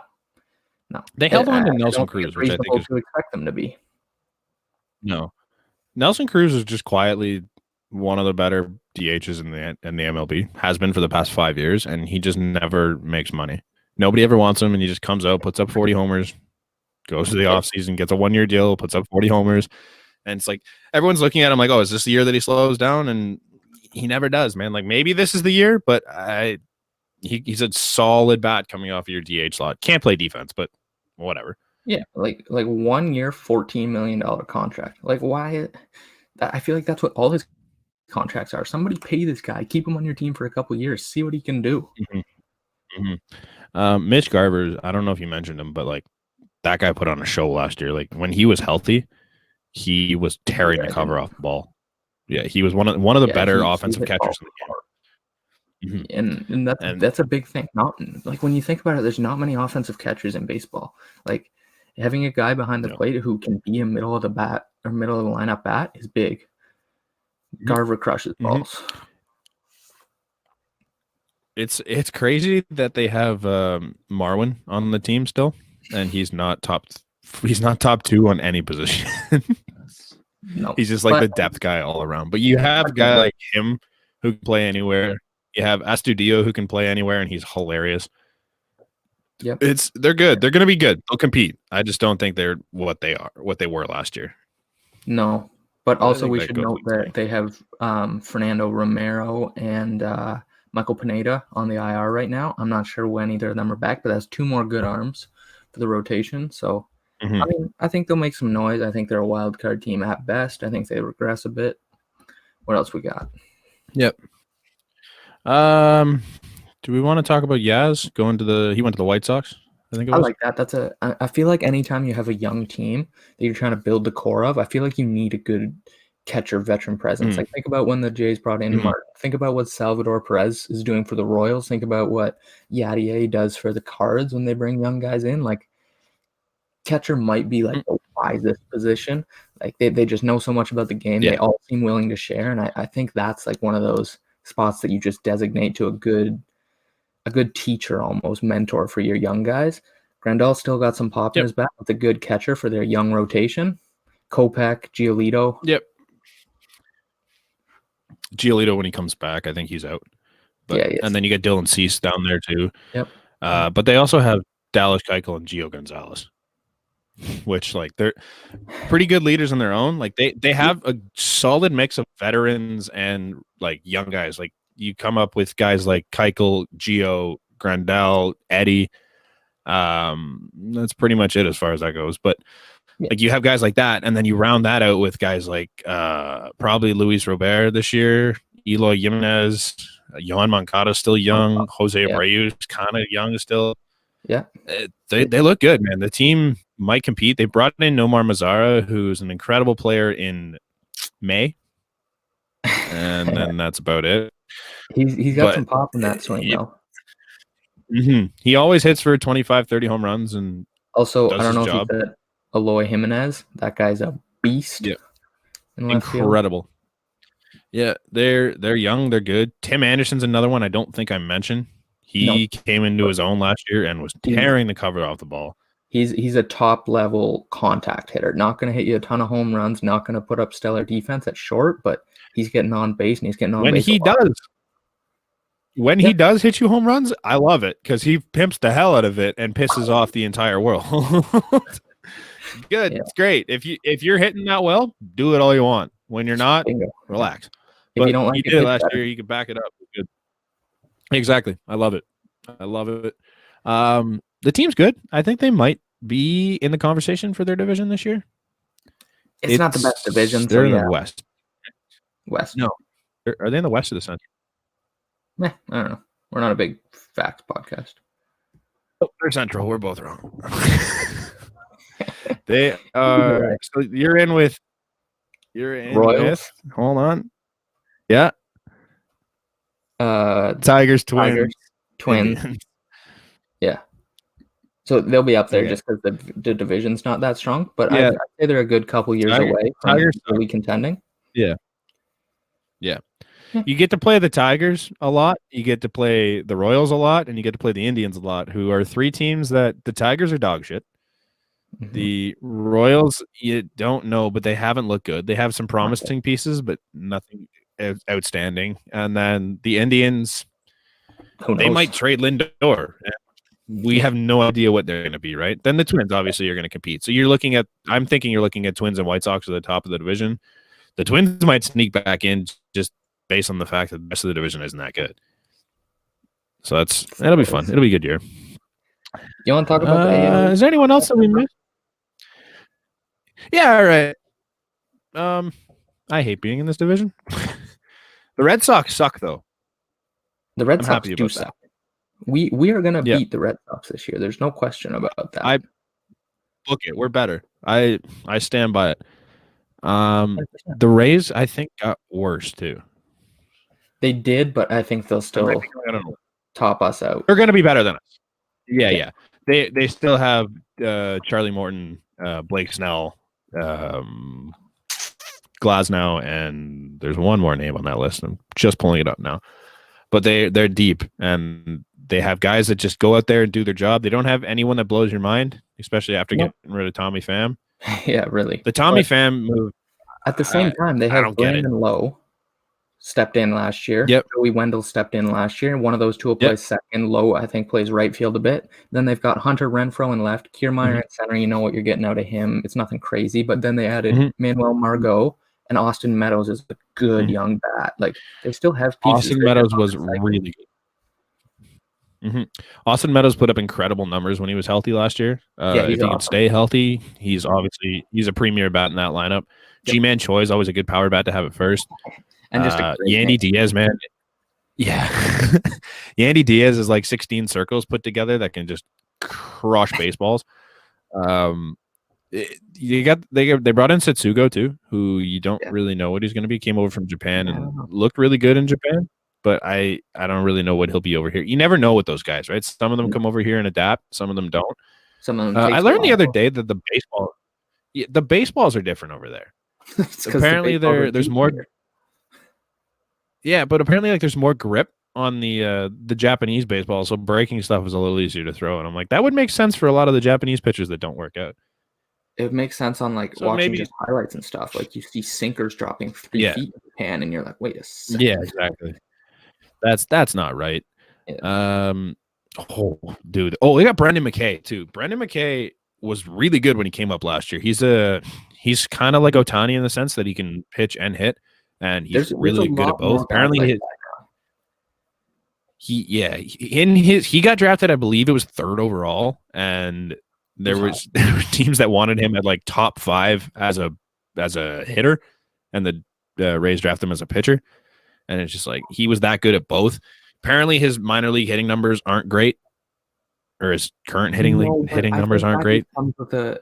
They held on to Nelson Cruz, which I think is to expect them to be. No, Nelson Cruz is just quietly one of the better DHs in the MLB. Has been for the past 5 years, and he just never makes money. Nobody ever wants him, and he just comes out, puts up 40 homers, goes to the offseason, gets a 1-year deal, puts up 40 homers, And it's like everyone's looking at him like, oh, is this the year that he slows down? And he never does, man. Like maybe this is the year, but he's a solid bat coming off of your DH slot. Can't play defense, but whatever. Yeah, like 1 year, $14 million contract. Like why? I feel like that's what all his contracts are. Somebody pay this guy, keep him on your team for a couple of years, see what he can do. Mitch Garver, I don't know if you mentioned him, but like that guy put on a show last year. Like when he was healthy, he was tearing the cover off the ball. Yeah, he was one of the better offensive catchers in the game. And that's a big thing. Not like when you think about it, there's not many offensive catchers in baseball. Like having a guy behind the plate who can be a middle of the bat or middle of the lineup bat is big. Garver crushes balls. It's crazy that they have Marwin on the team still, and he's not top 2 on any position. No, he's just like the depth guy all around. But you have a guy like him who can play anywhere. You have Astudillo who can play anywhere, and he's hilarious. Yep. They're good. They're going to be good. They'll compete. I just don't think they're what they were last year. No, but also we should note that they have Fernando Romero and Michael Pineda on the IR right now. I'm not sure when either of them are back, but that's 2 more good arms for the rotation. So, I mean, I think they'll make some noise. I think they're a wild card team at best. I think they regress a bit. What else we got? Yep. Do we want to talk about Yaz he went to the White Sox? I like that. I feel like anytime you have a young team that you're trying to build the core of, I feel like you need a good catcher veteran presence. Like think about when the Jays brought in Martin. Think about what Salvador Perez is doing for the Royals. Think about what Yadier does for the Cards when they bring young guys in. Like catcher might be like the wisest position. Like they just know so much about the game. They all seem willing to share. And I think that's like one of those spots that you just designate to a good teacher, almost mentor for your young guys. Grandal's still got some pop in his bat with a good catcher for their young rotation. Kopech, Giolito. Yep. Giolito, when he comes back, I think he's out. But, and then you get Dylan Cease down there too. Yep. But they also have Dallas Keuchel and Gio Gonzalez, which like they're pretty good leaders on their own. Like they have a solid mix of veterans and like young guys. Like you come up with guys like Keuchel, Gio, Grandal, Eddie. That's pretty much it as far as that goes. But like you have guys like that, and then you round that out with guys like probably Luis Robert this year, Eloy Jimenez, Yohan Moncada still young, Jose Abreu kind of young still. Yeah, they look good, man. The team might compete. They brought in Nomar Mazara, who's an incredible player in May, and then that's about it. He's got some pop in that swing, though. He always hits for 25, 30 home runs, and also I don't know if you said Eloy Jimenez. That guy's a beast. Yeah, incredible. Yeah, they're young, they're good. Tim Anderson's another one I don't think I mentioned. He came into his own last year and was tearing the cover off the ball. He's a top level contact hitter. Not going to hit you a ton of home runs. Not going to put up stellar defense at short, but he's getting on base and he's getting on base. When he does hit you home runs, I love it because he pimps the hell out of it and pisses off the entire world. Good, it's great. If you're hitting that well, do it all you want. When you're not, relax. If you don't like he did it last year, you can back it up. Good. Exactly. I love it. The team's good. I think they might be in the conversation for their division this year. It's not the best division. They're in the West. No. Are they in the West or the Central? I don't know. We're not a big facts podcast. Oh, they're Central. We're both wrong. They are. So you're in with Royals. Hold on. Yeah. Tigers, Twins. Yeah. So they'll be up there just because the division's not that strong. But I'd say they're a good couple years away from really contending. Yeah. You get to play the Tigers a lot. You get to play the Royals a lot, and you get to play the Indians a lot, who are 3 teams that the Tigers are dog shit. The Royals, you don't know, but they haven't looked good. They have some promising pieces, but nothing outstanding. And then the Indians, they might trade Lindor. we have no idea what they're going to be, right? Then the Twins obviously are going to compete. So I'm thinking you're looking at Twins and White Sox at the top of the division. The Twins might sneak back in just based on the fact that the rest of the division isn't that good. So it'll be fun. It'll be a good year. You want to talk about the AL? Is there anyone else that we missed? Yeah, all right. I hate being in this division. The Red Sox suck, though. The Red Sox do suck. We are going to beat the Red Sox this year. There's no question about that. Look it. We're better. I stand by it. The Rays, I think, got worse too. They did, but I think they'll still top us out. They're going to be better than us. Yeah. They still have Charlie Morton, Blake Snell, Glasnow, and there's one more name on that list. I'm just pulling it up now. But they're deep, and they have guys that just go out there and do their job. They don't have anyone that blows your mind, especially after getting rid of Tommy Pham. Yeah, really. The Tommy Pham move. At the same time, they have Brandon Lowe stepped in last year. Yep. Joey Wendell stepped in last year. One of those two will play second. Lowe, I think, plays right field a bit. Then they've got Hunter Renfroe in left. Kiermaier at center. You know what you're getting out of him. It's nothing crazy. But then they added Manuel Margot. And Austin Meadows is a good young bat. Like, they still have pieces. Austin Meadows was really good. Austin Meadows put up incredible numbers when he was healthy last year. If he can stay healthy, he's a premier bat in that lineup. G-Man Choi is always a good power bat to have at first. And just Yandy Diaz, man. Yeah. Yandy Diaz is like 16 circles put together that can just crush baseballs. They brought in Setsugo too, who you don't really know what he's going to be. Came over from Japan and looked really good in Japan, but I don't really know what he'll be over here. You never know with those guys, right? Some of them come over here and adapt, some of them don't. Some of them. I learned the other day that the baseballs are different over there. Apparently, there's more. Yeah, but apparently, like there's more grip on the Japanese baseball, so breaking stuff is a little easier to throw. And I'm like, that would make sense for a lot of the Japanese pitchers that don't work out. It makes sense on watching just highlights and stuff. Like you see sinkers dropping 3 feet in Japan, and you're like, wait a second. Yeah, exactly. That's not right. Yeah. Dude. Oh, we got Brendan McKay too. Brendan McKay was really good when he came up last year. He's kind of like Ohtani in the sense that he can pitch and hit, and he's really good at both. Apparently, he got drafted, I believe it was 3rd overall, and there were teams that wanted him at like top 5 as a hitter, and the Rays drafted him as a pitcher. And it's just like he was that good at both. Apparently, his minor league hitting numbers aren't great, or his current hitting numbers aren't great. Comes with a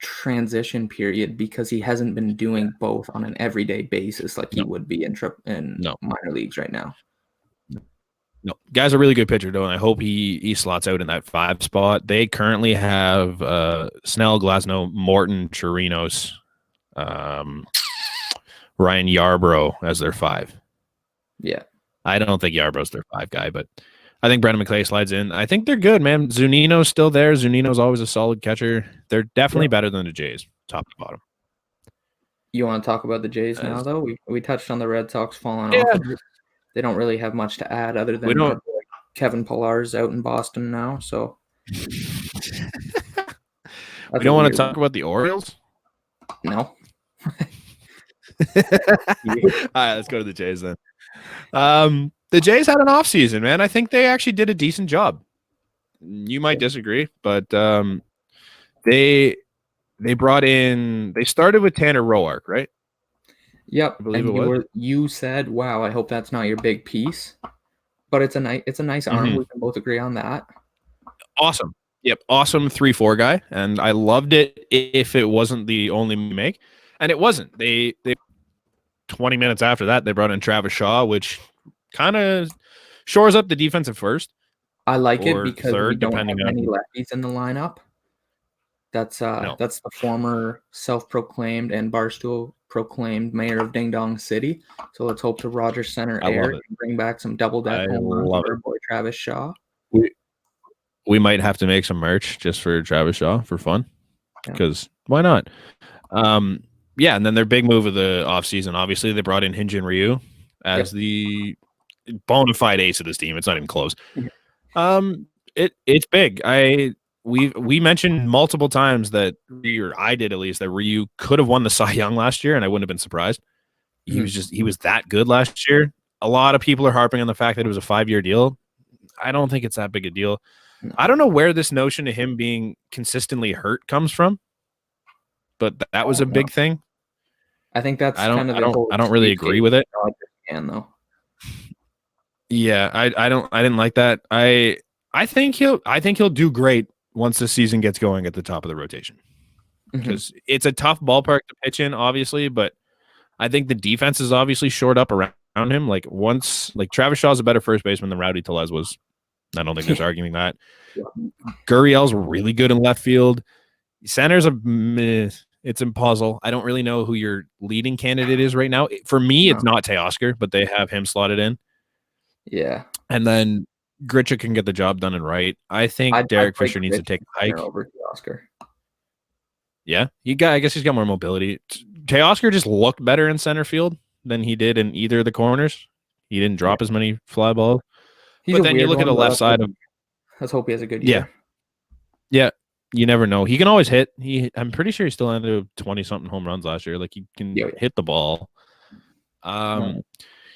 transition period because he hasn't been doing both on an everyday basis like he would be in minor leagues right now. No, guy's a really good pitcher, though, and I hope he slots out in that 5 spot. They currently have Snell, Glasnow, Morton, Chirinos, Ryan Yarbrough as their 5. Yeah. I don't think Yarbrough's their 5 guy, but I think Brendan McKay slides in. I think they're good, man. Zunino's still there. Zunino's always a solid catcher. They're definitely better than the Jays, top to bottom. You want to talk about the Jays now, though? We touched on the Red Sox falling off. They don't really have much to add other than Kevin Pillar's out in Boston now. So we don't want to talk about the Orioles? No. All right, let's go to the Jays then. The Jays had an offseason, man. I think they actually did a decent job. You might disagree, but they started with Tanner Roark, right? Yep. And you said, wow, I hope that's not your big piece. But it's a nice arm. We can both agree on that. Awesome. Yep. Awesome 3-4 guy. And I loved it if it wasn't the only make. And it wasn't. They 20 minutes after that, they brought in Travis Shaw, which kind of shores up the defensive first. I like it because we don't have many lefties in the lineup. That's the former self-proclaimed and Barstool proclaimed mayor of Ding Dong City. So let's hope to Rogers Center air and bring back some double deck home runs for boy Travis Shaw. We might have to make some merch just for Travis Shaw for fun, because why not? Yeah, and then their big move of the offseason, obviously, they brought in Hyun-Jin Ryu as the bona fide ace of this team. It's not even close. It's big. We mentioned multiple times that Ryu, or I did at least, that Ryu could have won the Cy Young last year, and I wouldn't have been surprised. He was that good last year. A lot of people are harping on the fact that it was a 5-year deal. I don't think it's that big a deal. No. I don't know where this notion of him being consistently hurt comes from, but that was a big thing. I think that's I kind of the whole. don't really agree with it. Though. Yeah, I didn't like that. I think he'll do great once the season gets going at the top of the rotation, because it's a tough ballpark to pitch in, obviously, but I think the defense is obviously shored up around him. Like Travis Shaw's a better first baseman than Rowdy Tellez was. I don't think there's arguing that. Gurriel's really good in left field. Center's it's a puzzle. I don't really know who your leading candidate is right now. For me, it's not Teoscar, but they have him slotted in. Yeah. And then Gritcha can get the job done and right. I think Derek Fisher needs to take a hike over Teoscar. Yeah, I guess he's got more mobility. Teoscar just looked better in center field than he did in either of the corners. He didn't drop as many fly balls. But then you look at the left side of. Let's hope he has a good year. Yeah. You never know. He can always hit. I'm pretty sure he still ended 20-something home runs last year. Like, he can hit the ball. The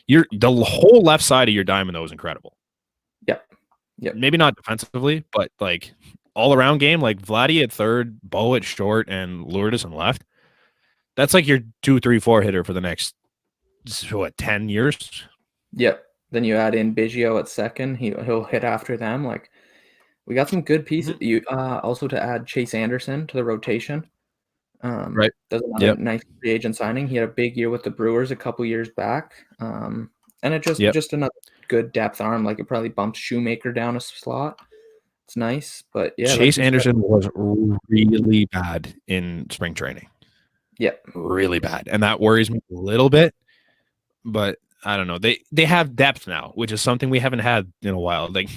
whole left side of your diamond, though, is incredible. Yep. Maybe not defensively, but like all around game, like Vladdy at third, Bo at short, and Lourdes in left. That's like your 2, 3, 4 hitter for the next 10 years. Yep. Then you add in Biggio at second. He'll hit after them. Like, we got some good pieces. You also to add Chase Anderson to the rotation. Right. That's another nice free agent signing. He had a big year with the Brewers a couple years back. And it just another good depth arm. Like, it probably bumps Shoemaker down a slot. It's nice, but yeah. Chase Anderson was really bad in spring training. Yep. Really bad. And that worries me a little bit, but I don't know. They have depth now, which is something we haven't had in a while. Like,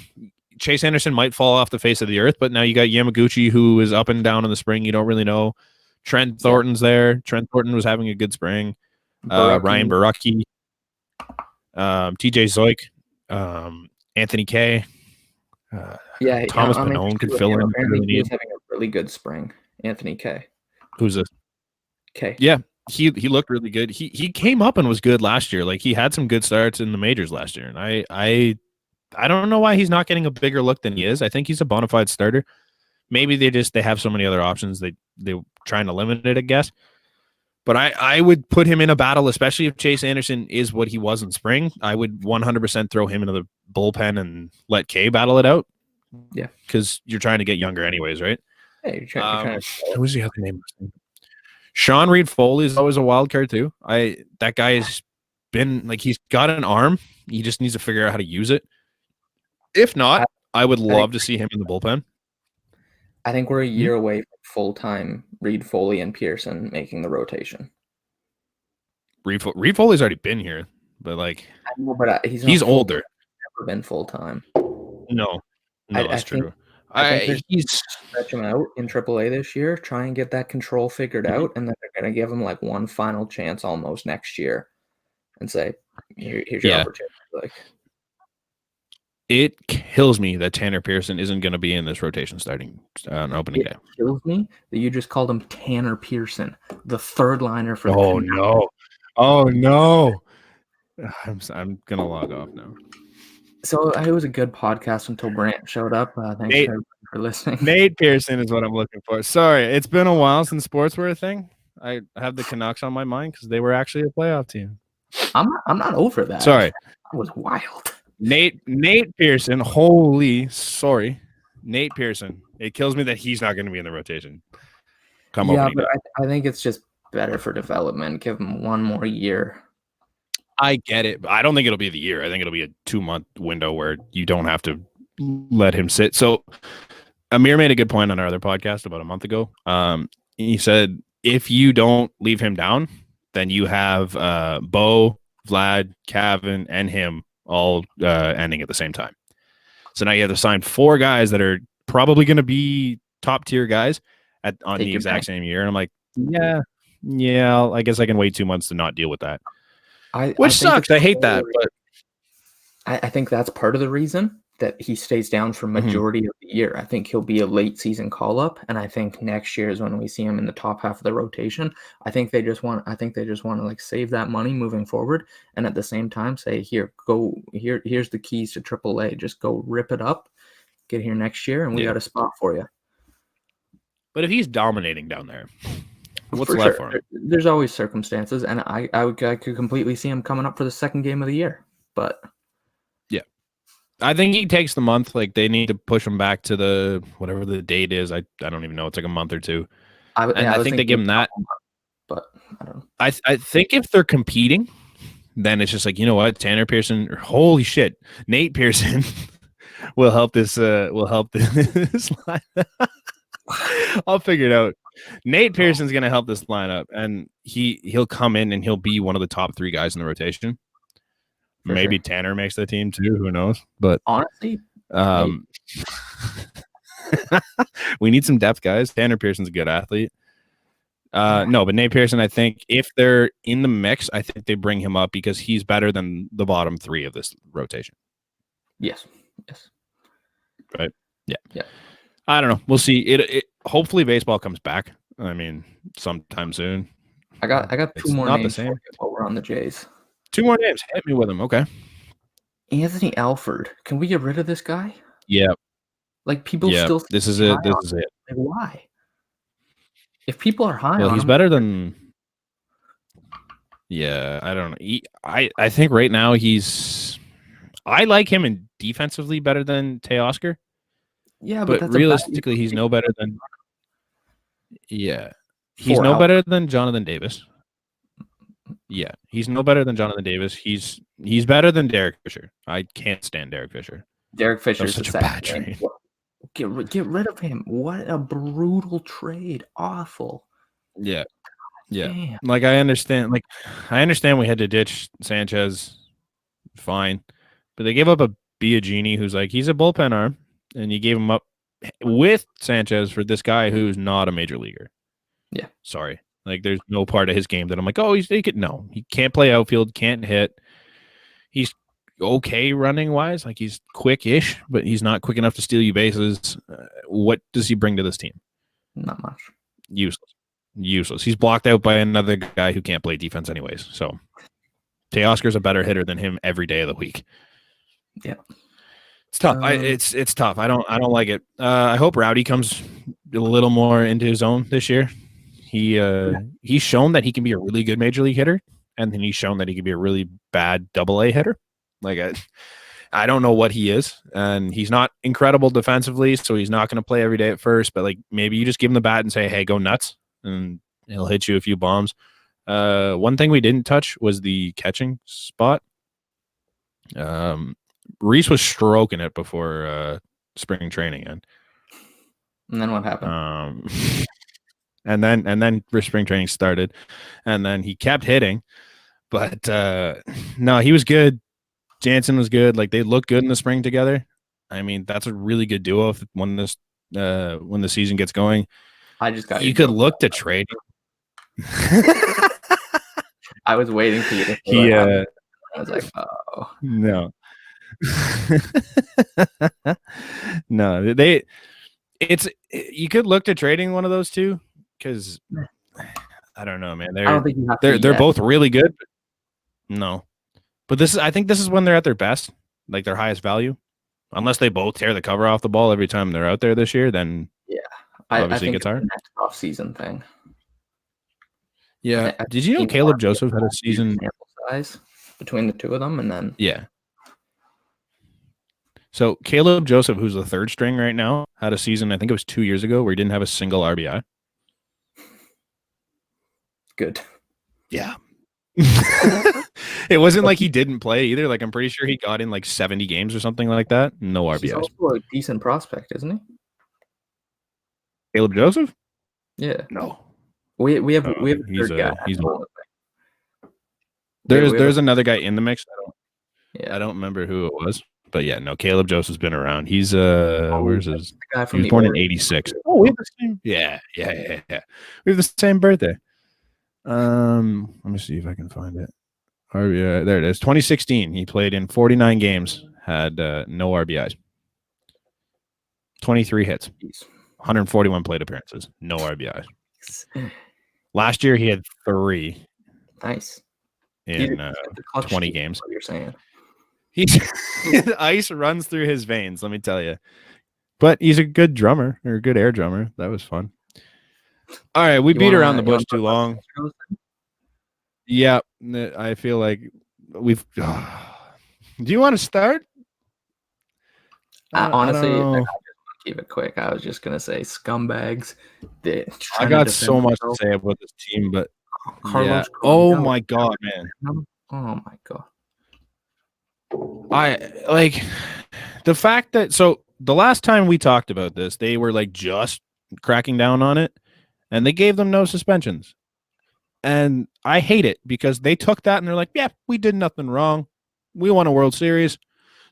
Chase Anderson might fall off the face of the earth, but now you got Yamaguchi, who is up and down in the spring. You don't really know. Trent Thornton's there. Trent Thornton was having a good spring. Ryan Baraki, TJ Zoik, Anthony Kay. Thomas Pannone could fill in. He was having a really good spring. Anthony Kay. Who's this? Kay. Yeah, he looked really good. He came up and was good last year. Like, he had some good starts in the majors last year, and I don't know why he's not getting a bigger look than he is. I think he's a bona fide starter. Maybe they have so many other options. They're trying to limit it, I guess. But I would put him in a battle, especially if Chase Anderson is what he was in spring. I would 100% throw him into the bullpen and let Kay battle it out. Yeah. Because you're trying to get younger anyways, right? Hey, you're trying to... Who's the other name? Sean Reed Foley is always a wild card too. That guy has been, like, he's got an arm. He just needs to figure out how to use it. If not, I would love to see him in the bullpen. I think we're a year away from full-time Reed Foley and Pearson making the rotation. Reed Foley's already been here, but like, I know, but he's older. Never been full-time. No, that's true. I think he's stretch him out in AAA this year, try and get that control figured out, and then they're going to give him like one final chance almost next year and say, here's your opportunity. Like, it kills me that Tanner Pearson isn't going to be in this rotation starting on opening day. It kills me that you just called him Tanner Pearson, the third liner for the Oh, no. I'm going to log off now. So it was a good podcast until Brant showed up. Thanks everybody for listening. Nate Pearson is what I'm looking for. Sorry, it's been a while since sports were a thing. I have the Canucks on my mind because they were actually a playoff team. I'm not over that. Sorry. That was wild. Nate Pearson. Nate Pearson. It kills me that he's not going to be in the rotation. But I think it's just better for development. Give him one more year. I get it, but I don't think it'll be the year. I think it'll be a 2-month window where you don't have to let him sit. So Amir made a good point on our other podcast about a month ago. He said, if you don't leave him down, then you have Bo, Vlad, Kevin, and him all ending at the same time. So now you have to sign 4 guys that are probably going to be top tier guys on the exact same year. And I'm like, yeah, I guess I can wait 2 months to not deal with that. Which sucks. I hate that. But I think that's part of the reason that he stays down for majority of the year. I think he'll be a late season call up, and I think next year is when we see him in the top half of the rotation. I think they just want to like save that money moving forward, and at the same time say, here's the keys to AAA. Just go rip it up, get here next year, and we got a spot for you. But if he's dominating down there, what's for left sure. for him? There's always circumstances, and I could completely see him coming up for the second game of the year. But yeah, I think he takes the month. Like they need to push him back to the whatever the date is. I don't even know. It's like a month or two. I think they give him that. But I don't know. I think if they're competing, then it's just like, you know what, Tanner Pearson, holy shit, Nate Pearson will help this. Line. I'll figure it out. Nate Pearson's gonna help this lineup, and he'll come in and he'll be one of the top 3 guys in the rotation. Maybe sure. Tanner makes the team too. Who knows? But honestly, we need some depth, guys. Tanner Pearson's a good athlete. No, but Nate Pearson, I think if they're in the mix, I think they bring him up because he's better than the bottom 3 of this rotation. Yes. Right. Yeah. Yeah. I don't know. We'll see. It hopefully baseball comes back. I mean, sometime soon. I got 2 more names for you while we're on the Jays. 2 more names. Hit me with them. Okay. Anthony Alford. Can we get rid of this guy? Yeah. Like people still. This is it. This is it. Like, why? If people are high, well, he's better than. Yeah, I don't know. I think right now I like him in defensively better than Teoscar. Yeah, but realistically, he's no better than. Yeah, he's no better than Jonathan Davis. Yeah, he's no better than Jonathan Davis. He's better than Derek Fisher. I can't stand Derek Fisher. Derek Fisher is such a bad trade. Get rid of him. What a brutal trade. Awful. Yeah. Yeah. Damn. Like I understand we had to ditch Sanchez. Fine. But they gave up a bEHsball who's like, he's a bullpen arm, and you gave him up with Sanchez for this guy who's not a major leaguer. Yeah. Sorry. Like there's no part of his game that I'm like, oh, he can't play outfield, can't hit. He's okay running wise, like he's quick-ish, but he's not quick enough to steal you bases. What does he bring to this team? Not much. Useless. He's blocked out by another guy who can't play defense anyways. So Teoscar's a better hitter than him every day of the week. Yeah. It's tough. It's tough. I don't like it. I hope Rowdy comes a little more into his own this year. He's shown that he can be a really good major league hitter, and then he's shown that he can be a really bad AA hitter. Like I don't know what he is, and he's not incredible defensively, so he's not going to play every day at first. But like maybe you just give him the bat and say, "Hey, go nuts," and he'll hit you a few bombs. One thing we didn't touch was the catching spot. Reese was stroking it before spring training end. And then what happened? And then spring training started, and then he kept hitting, but no, he was good. Jansen was good. Like they looked good in the spring together. I mean, that's a really good duo when the season gets going. You could look to trade. I was waiting for you to say that. I was like, oh no. No, you could look to trading one of those two because I don't know, man. I don't think you have they're both really good. No, but I think this is when they're at their best, like their highest value. Unless they both tear the cover off the ball every time they're out there this year, then obviously it gets hard. Next off-season thing. Yeah. Did you know Caleb Joseph had a season sample size between the two of them, and then So Caleb Joseph, who's the third string right now, had a season, I think it was 2 years ago, where he didn't have a single RBI. Good. Yeah. It wasn't like he didn't play either. Like I'm pretty sure he got in like 70 games or something like that. No RBIs. He's also a decent prospect, isn't he? Caleb Joseph? Yeah. No. We have a third guy. There's another guy in the mix. I don't remember who it was. But yeah, no, Caleb Joseph's been around. He's where's his? He was born in '86. Oh, we have the same. Yeah. We have the same birthday. Let me see if I can find it. There it is. 2016. He played in 49 games. Had no RBIs. 23 hits, Jeez. 141 plate appearances, no RBIs. Last year he had 3 Nice. in the clutch 20 team, games. What you're saying? Ice runs through his veins, let me tell you. But he's a good drummer, or a good air drummer. That was fun. All right, we beat around the bush too long. Yeah, I feel like we've. Do you want to start? Honestly, I just want to keep it quick. I was just gonna say scumbags. I got so much to say about this team, but Carlos. Yeah. Oh my god, man. Oh my god. I like the fact that the last time we talked about this, they were like just cracking down on it, and they gave them no suspensions. And I hate it because they took that and they're like, yeah, we did nothing wrong. We won a World Series.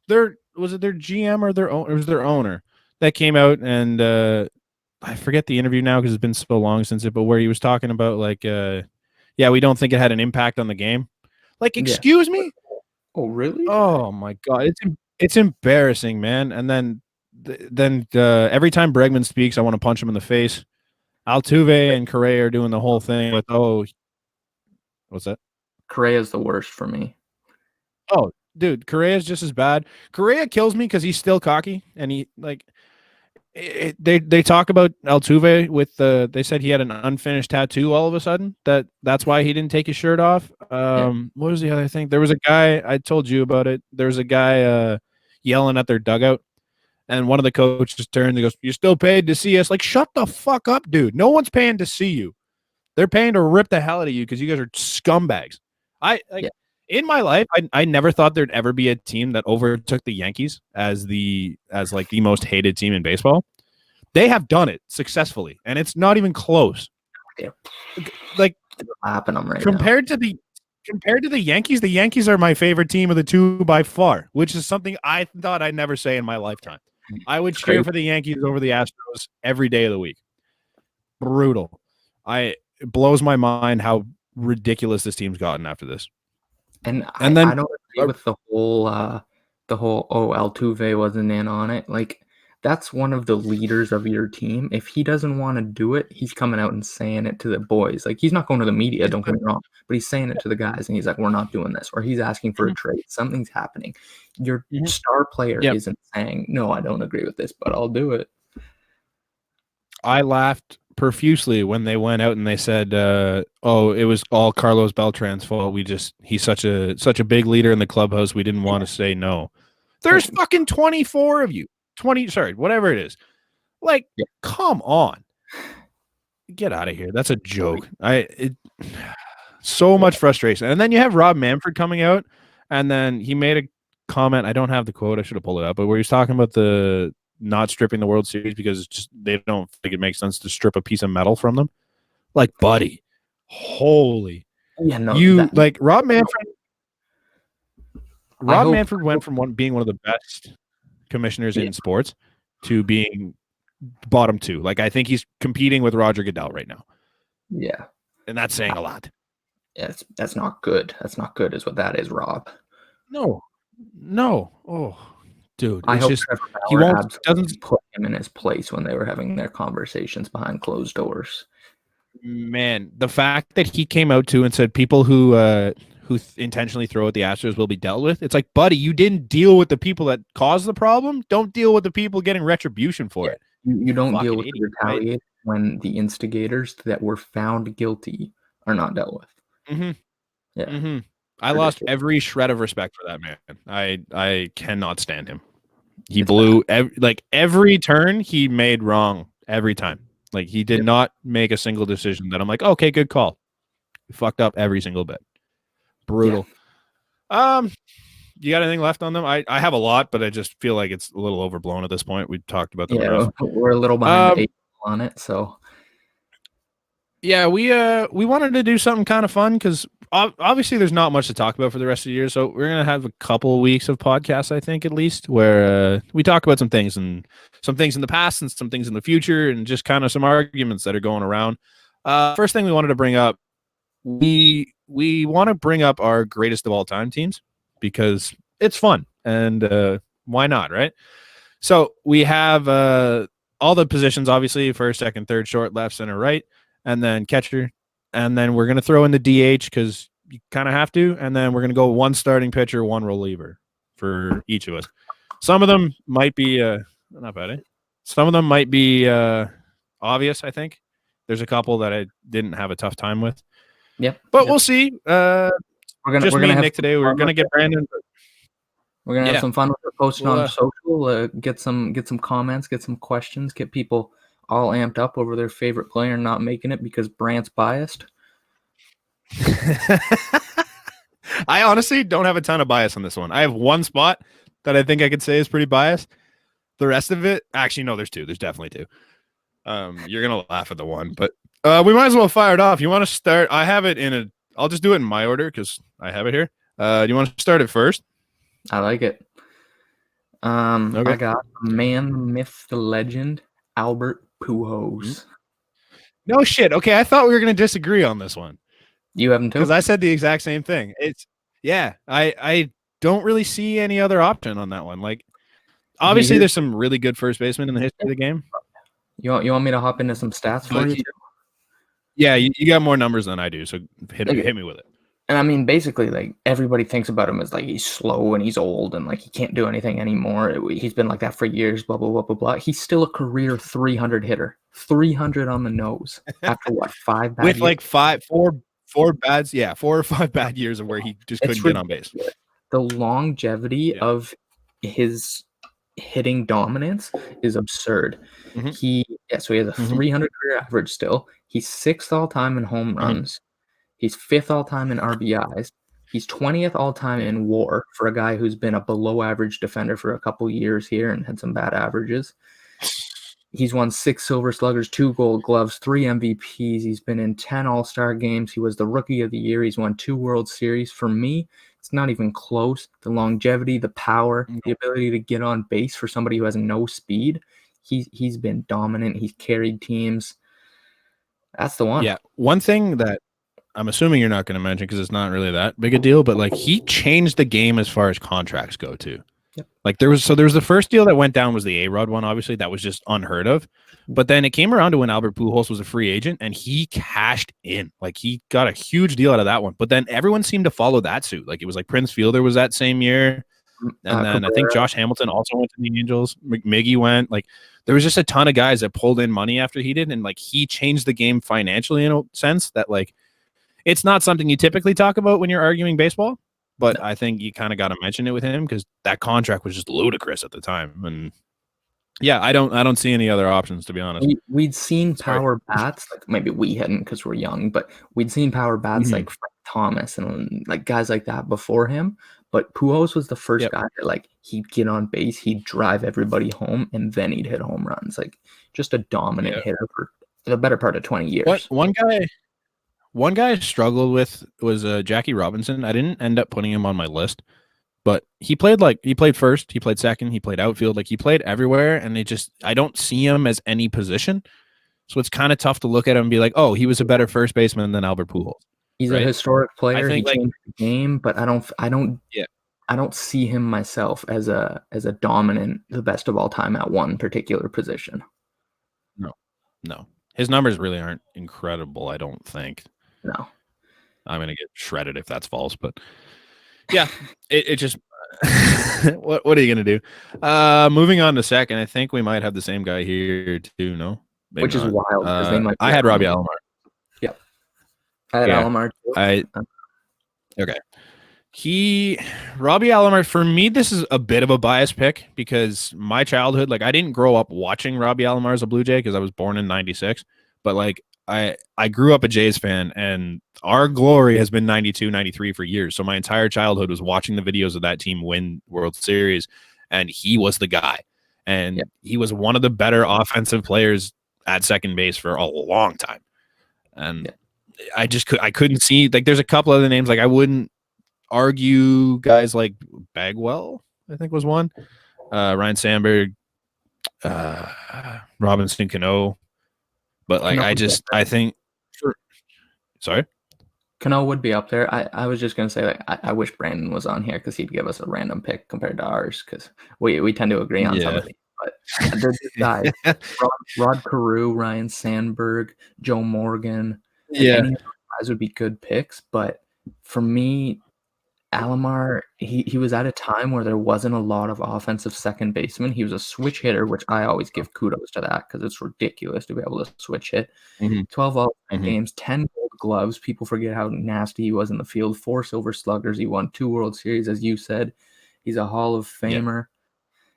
Was it their GM or it was their owner that came out and I forget the interview now because it's been so long since it, but where he was talking about like yeah, we don't think it had an impact on the game. Like, excuse me? Oh, really? Oh my god, it's embarrassing, man. And then every time Bregman speaks, I want to punch him in the face. Altuve and Correa are doing the whole thing with what's that? Correa's the worst for me. Oh, dude, Correa's just as bad. Correa kills me because he's still cocky, and he like they talk about Altuve with they said he had an unfinished tattoo all of a sudden. That's why he didn't take his shirt off. What was the other thing? There was a guy, I told you about it. There was a guy yelling at their dugout, and one of the coaches turns and goes, "You're still paid to see us?" Like, shut the fuck up, dude. No one's paying to see you. They're paying to rip the hell out of you because you guys are scumbags. In my life, I never thought there'd ever be a team that overtook the Yankees as like the most hated team in baseball. They have done it successfully, and it's not even close. Like, compared to the Yankees, the Yankees are my favorite team of the two by far, which is something I thought I'd never say in my lifetime. I would cheer for the Yankees over the Astros every day of the week. Brutal. It blows my mind how ridiculous this team's gotten after this. And then I don't agree with the whole Altuve wasn't in on it. Like, that's one of the leaders of your team. If he doesn't want to do it, he's coming out and saying it to the boys. Like, he's not going to the media, don't get me wrong, but he's saying it to the guys, and he's like, we're not doing this. Or he's asking for a trade. Something's happening. Your star player isn't saying, no, I don't agree with this, but I'll do it. I laughed profusely when they went out and they said, "Oh, it was all Carlos Beltran's fault. He's such a big leader in the clubhouse. We didn't want to say no." There's fucking 24 of you, whatever it is. Like, come on, get out of here. That's a joke. So much frustration, and then you have Rob Manfred coming out, and then he made a comment. I don't have the quote. I should have pulled it up, but where he's talking about the not stripping the World Series because they don't think it makes sense to strip a piece of metal from them. Like, buddy, holy. Like Rob Manfred. Rob Manfred went from being one of the best commissioners in sports to being bottom 2. Like, I think he's competing with Roger Goodell right now. Yeah. And that's saying a lot. Yeah, that's not good. That's not good is what that is, Rob. No. Oh, dude, I hope he doesn't put him in his place when they were having their conversations behind closed doors. Man, the fact that he came out to and said people who intentionally throw at the Astros will be dealt with. It's like, buddy, you didn't deal with the people that caused the problem. Don't deal with the people getting retribution for it. You don't deal with the retaliation when the instigators that were found guilty are not dealt with. Mm-hmm. Yeah. Mm-hmm. I lost every shred of respect for that man. I cannot stand him. He blew every turn he made wrong every time. Like, he did not make a single decision that I'm like, okay, good call. He fucked up every single bit. Brutal. Yeah. You got anything left on them? I have a lot, but I just feel like it's a little overblown at this point. We talked about them enough. We're a little behind the 8 on it, so. Yeah, we wanted to do something kind of fun because obviously there's not much to talk about for the rest of the year. So we're gonna have a couple of weeks of podcasts, I think, at least, where we talk about some things in the past and some things in the future, and just kind of some arguments that are going around. First thing we wanted to bring up, we want to bring up our greatest of all time teams because it's fun and why not, right? So we have all the positions, obviously, first, second, third, short, left, center, right, and then catcher. And then we're going to throw in the DH because you kind of have to. And then we're going to go one starting pitcher, one reliever for each of us. Some of them might be not bad, eh? Some of them might be obvious, I think. There's a couple that I didn't have a tough time with. Yep. But we'll see. We're gonna have Nick today. We're gonna get Brandon. We're gonna have some fun with it, posting on social. Get some comments, get some questions, get people all amped up over their favorite player not making it because Brant's biased. I honestly don't have a ton of bias on this one. I have one spot that I think I could say is pretty biased. The rest of it, actually, no, there's two. There's definitely two. You're gonna laugh at the one, but we might as well fire it off. You want to start? I have it in a. I'll just do it in my order because I have it here. Do you want to start it first? I like it. Okay. I got man, the myth, the legend, Albert Pujols. No shit. Okay, I thought we were gonna disagree on this one. You haven't, because I said the exact same thing. I don't really see any other option on that one. Like, obviously, there's some really good first basemen in the history of the game. You want me to hop into some stats for you? Yeah, you got more numbers than I do, so hit me with it. And I mean, basically, like, everybody thinks about him as like he's slow and he's old and like he can't do anything anymore. He's been like that for years. Blah blah blah blah blah. He's still a career 300 hitter, 300 on the nose after what 5 bad with years? Like 4 bads, 4 or 5 bad years of where he just couldn't get on base. The longevity of his hitting dominance is absurd. Mm-hmm. He has a 300 career average still. He's 6th all time in home runs. He's 5th all time in RBIs. He's 20th all time in WAR for a guy who's been a below average defender for a couple years here and had some bad averages. He's won 6 Silver Sluggers, 2 Gold Gloves, 3 MVPs. He's been in 10 All-Star games. He was the Rookie of the Year. He's won 2 World Series. For me, it's not even close. The longevity, the power, the ability to get on base for somebody who has no speed. He's been dominant. He's carried teams. That's the one. Yeah. One thing that I'm assuming you're not going to mention because it's not really that big a deal, but like he changed the game as far as contracts go too. Yep. Like there was the first deal that went down was the A-Rod one, obviously that was just unheard of. But then it came around to when Albert Pujols was a free agent and he cashed in. Like he got a huge deal out of that one. But then everyone seemed to follow that suit. Like it was like Prince Fielder was that same year. And then I think Josh Hamilton also went to the Angels. Miggy went. Like there was just a ton of guys that pulled in money after he did. And like he changed the game financially in a sense that like it's not something you typically talk about when you're arguing baseball. But I think you kind of got to mention it with him because that contract was just ludicrous at the time. And yeah, I don't see any other options, to be honest. We'd seen power bats, like maybe we hadn't because we're young, but we'd seen power bats like Frank Thomas and like guys like that before him. But Pujols was the first guy that like he'd get on base, he'd drive everybody home, and then he'd hit home runs. Like just a dominant hitter for the better part of 20 years. One guy I struggled with was Jackie Robinson. I didn't end up putting him on my list, but he played first, he played second, he played outfield, like he played everywhere, and I don't see him as any position. So it's kind of tough to look at him and be like, oh, he was a better first baseman than Albert Pujols. He's a historic player. He changed the game, but I don't see him myself as a dominant, the best of all time at one particular position. No. His numbers really aren't incredible, I don't think. No. I'm going to get shredded if that's false, but yeah, it just what are you going to do? Moving on to second, I think we might have the same guy here too, no? Maybe which not. Is wild because they might I had Robbie Alomar. Yep. I had Alomar too. Okay. Robbie Alomar, for me, this is a bit of a biased pick because my childhood, like I didn't grow up watching Robbie Alomar as a Blue Jay because I was born in 96, but like I grew up a Jays fan and our glory has been 92, 93 for years. So my entire childhood was watching the videos of that team win World Series and he was the guy. And he was one of the better offensive players at second base for a long time. And I couldn't see, like there's a couple other names, like I wouldn't argue guys like Bagwell, I think was one. Ryan Sandberg, Robinson Cano. But like I think sorry? Cano would be up there. I was just gonna say like I wish Brandon was on here because he'd give us a random pick compared to ours because we tend to agree on some of these. but there's this guy, Rod Carew, Ryan Sandberg, Joe Morgan, like any of those guys would be good picks. But for me, Alomar, he was at a time where there wasn't a lot of offensive second baseman. He was a switch hitter, which I always give kudos to that because it's ridiculous to be able to switch hit. 12 all-star games, 10 gold gloves. People forget how nasty he was in the field. 4 silver sluggers. He won 2 World Series, as you said. He's a Hall of Famer.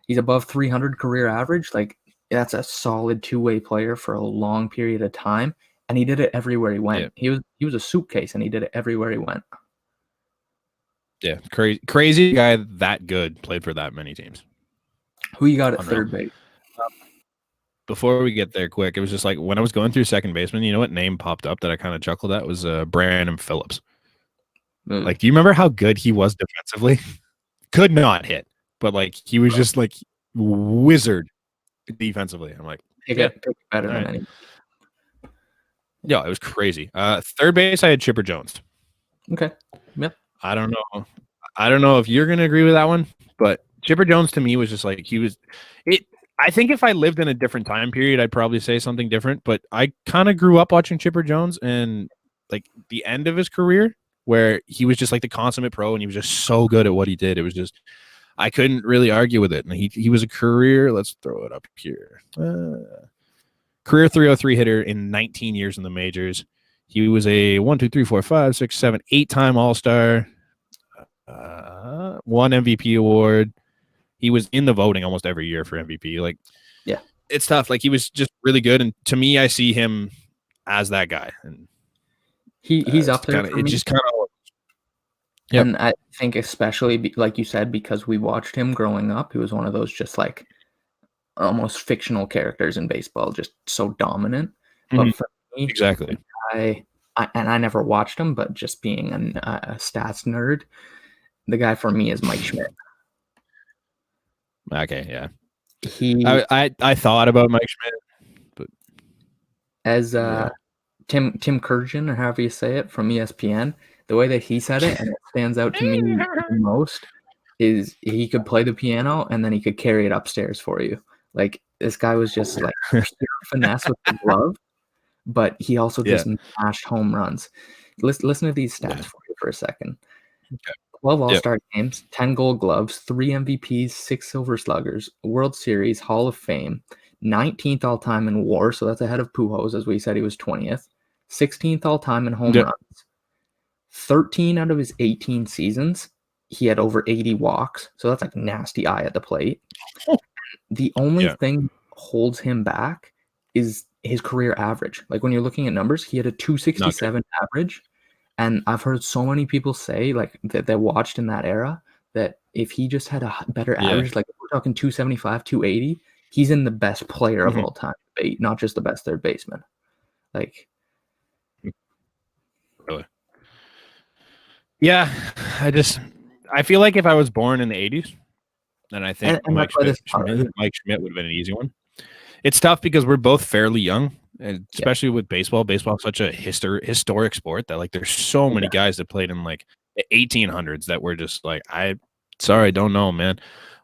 He's above 300 career average. Like, that's a solid two-way player for a long period of time, and he did it everywhere he went. He was a suitcase, and he did it everywhere he went. Yeah, crazy guy that good played for that many teams. Who you got at third base? Before we get there quick, it was just like when I was going through second baseman, you know what name popped up that I kind of chuckled at was Brandon Phillips. Like, do you remember how good he was defensively? Could not hit, but like he was just like wizard defensively. I'm like, pick better than anybody. Yeah, it was crazy. Third base, I had Chipper Jones. Okay. Yep. I don't know if you're gonna agree with that one, but Chipper Jones to me was just like I think if I lived in a different time period, I'd probably say something different. But I kind of grew up watching Chipper Jones and like the end of his career where he was just like the consummate pro and he was just so good at what he did. It was just I couldn't really argue with it. And he was a career. Let's throw it up here. Career 303 hitter in 19 years in the majors. He was a 8-time All-Star, won MVP award. He was in the voting almost every year for MVP. Like, yeah, it's tough. Like, he was just really good. And to me, I see him as that guy. And he's up there. It just kind of. Yep. And I think especially, like you said, because we watched him growing up, he was one of those just like almost fictional characters in baseball, just so dominant. But for me, exactly. I never watched him, but just being a stats nerd, the guy for me is Mike Schmidt. Okay, yeah. I thought about Mike Schmidt, but as Tim Kurkjian, or however you say it, from ESPN, the way that he said it, and it stands out to me the most, is he could play the piano and then he could carry it upstairs for you. Like, this guy was just like pure finesse with the glove, but he also just mashed home runs. Listen to these stats for you for a second. Okay. 12 All-Star games, 10 Gold Gloves, 3 MVPs, 6 Silver Sluggers, World Series, Hall of Fame, 19th all-time in WAR, so that's ahead of Pujols, as we said he was 20th, 16th all-time in home runs. 13 out of his 18 seasons, he had over 80 walks, so that's like nasty eye at the plate. The only thing holds him back is his career average. Like, when you're looking at numbers, he had a 267 average. And I've heard so many people say, like, that they watched in that era, that if he just had a better average, like, if we're talking 275, 280, he's in the best player of all time debate, not just the best third baseman. Like, really? Yeah, I feel like if I was born in the 80s, then I think Mike Schmidt would have been an easy one. It's tough because we're both fairly young, and especially with baseball. Baseball is such a historic sport that, like, there's so many guys that played in like the 1800s that were just like, I don't know, man.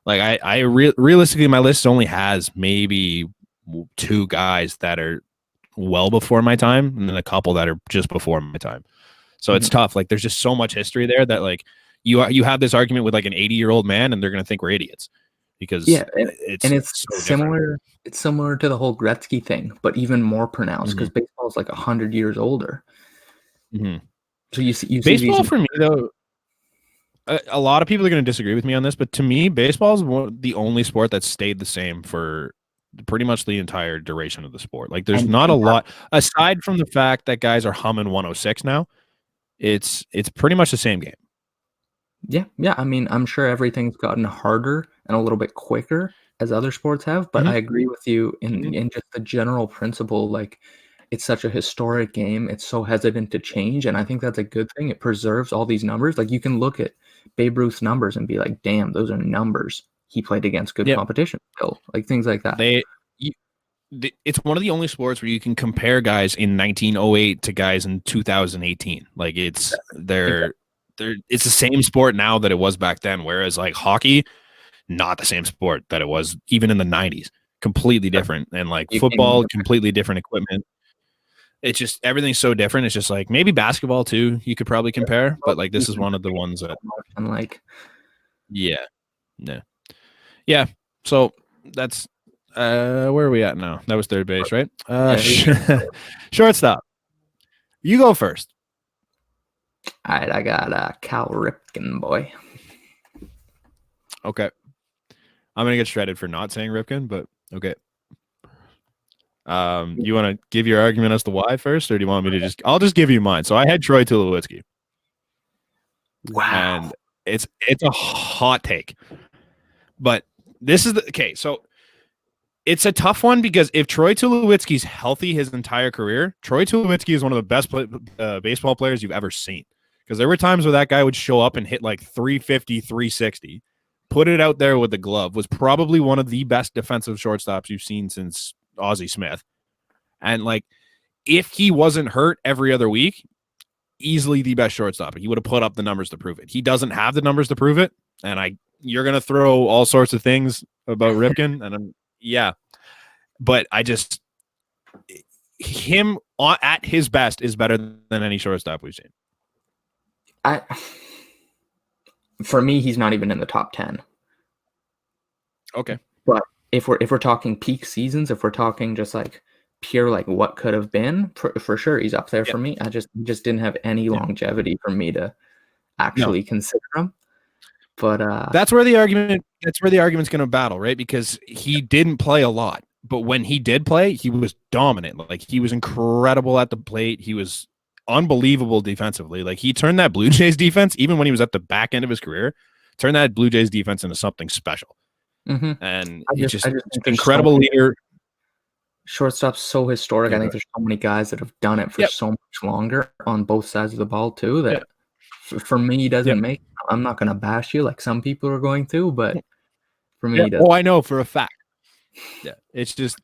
Like, realistically, my list only has maybe 2 guys that are well before my time, and then a couple that are just before my time. So it's tough. Like, there's just so much history there that, like, you have this argument with like an 80-year-old man, and they're gonna think we're idiots because it's so similar. Different. It's similar to the whole Gretzky thing, but even more pronounced because baseball is like 100 years older. So you see baseball for me though. A lot of people are going to disagree with me on this, but to me, baseball is the only sport that's stayed the same for pretty much the entire duration of the sport. Like, there's not a lot aside from the fact that guys are humming 106 now. It's pretty much the same game. Yeah. I mean, I'm sure everything's gotten harder and a little bit quicker as other sports have, but I agree with you in just the general principle. Like, it's such a historic game. It's so hesitant to change, and I think that's a good thing. It preserves all these numbers. Like, you can look at Babe Ruth's numbers and be like, damn, those are numbers. He played against good competition still, like things like that. It's one of the only sports where you can compare guys in 1908 to guys in 2018. Like, it's the same sport now that it was back then. Whereas, like, hockey, not the same sport that it was even in the 90s. Completely different. And like You football, can- completely different equipment. It's just everything's so different. It's just like maybe basketball too, you could probably compare, but like this is one of the ones that and like yeah. No. Yeah. So that's where are we at now? That was third base, right? Shortstop. You go first. all right, I got Cal Ripken, boy. Okay. I'm gonna get shredded for not saying Ripken, but okay. You want to give your argument as to why first, or do you want me to just? I'll just give you mine. So I had Troy Tulowitzki. Wow. And it's a hot take, but this is okay. So it's a tough one because if Troy Tulowitzki's healthy his entire career, Troy Tulowitzki is one of the best baseball players you've ever seen. Because there were times where that guy would show up and hit like 350, 360, put it out there with the glove, was probably one of the best defensive shortstops you've seen since Ozzie Smith. And like, if he wasn't hurt every other week, easily the best shortstop. He would have put up the numbers to prove it. He doesn't have the numbers to prove it. And you're going to throw all sorts of things about Ripken. And but I just, him at his best is better than any shortstop we've seen. For me, he's not even in the top 10. Okay. But if we're talking peak seasons, if we're talking just like pure like what could have been, for sure he's up there for me. I just didn't have any longevity for me to actually consider him. But that's where the argument's going to battle, right? Because he didn't play a lot, but when he did play, he was dominant. Like he was incredible at the plate. He was unbelievable defensively. Like he turned that Blue Jays defense, even when he was at the back end of his career, turned that Blue Jays defense into something special. Mm-hmm. And he's just incredible leader. Shortstop's so historic. I think there's so many guys that have done it for so much longer on both sides of the ball too that for me he doesn't make. I'm not going to bash you like some people are going to, but for me he doesn't. Oh, I know for a fact. Yeah, it's just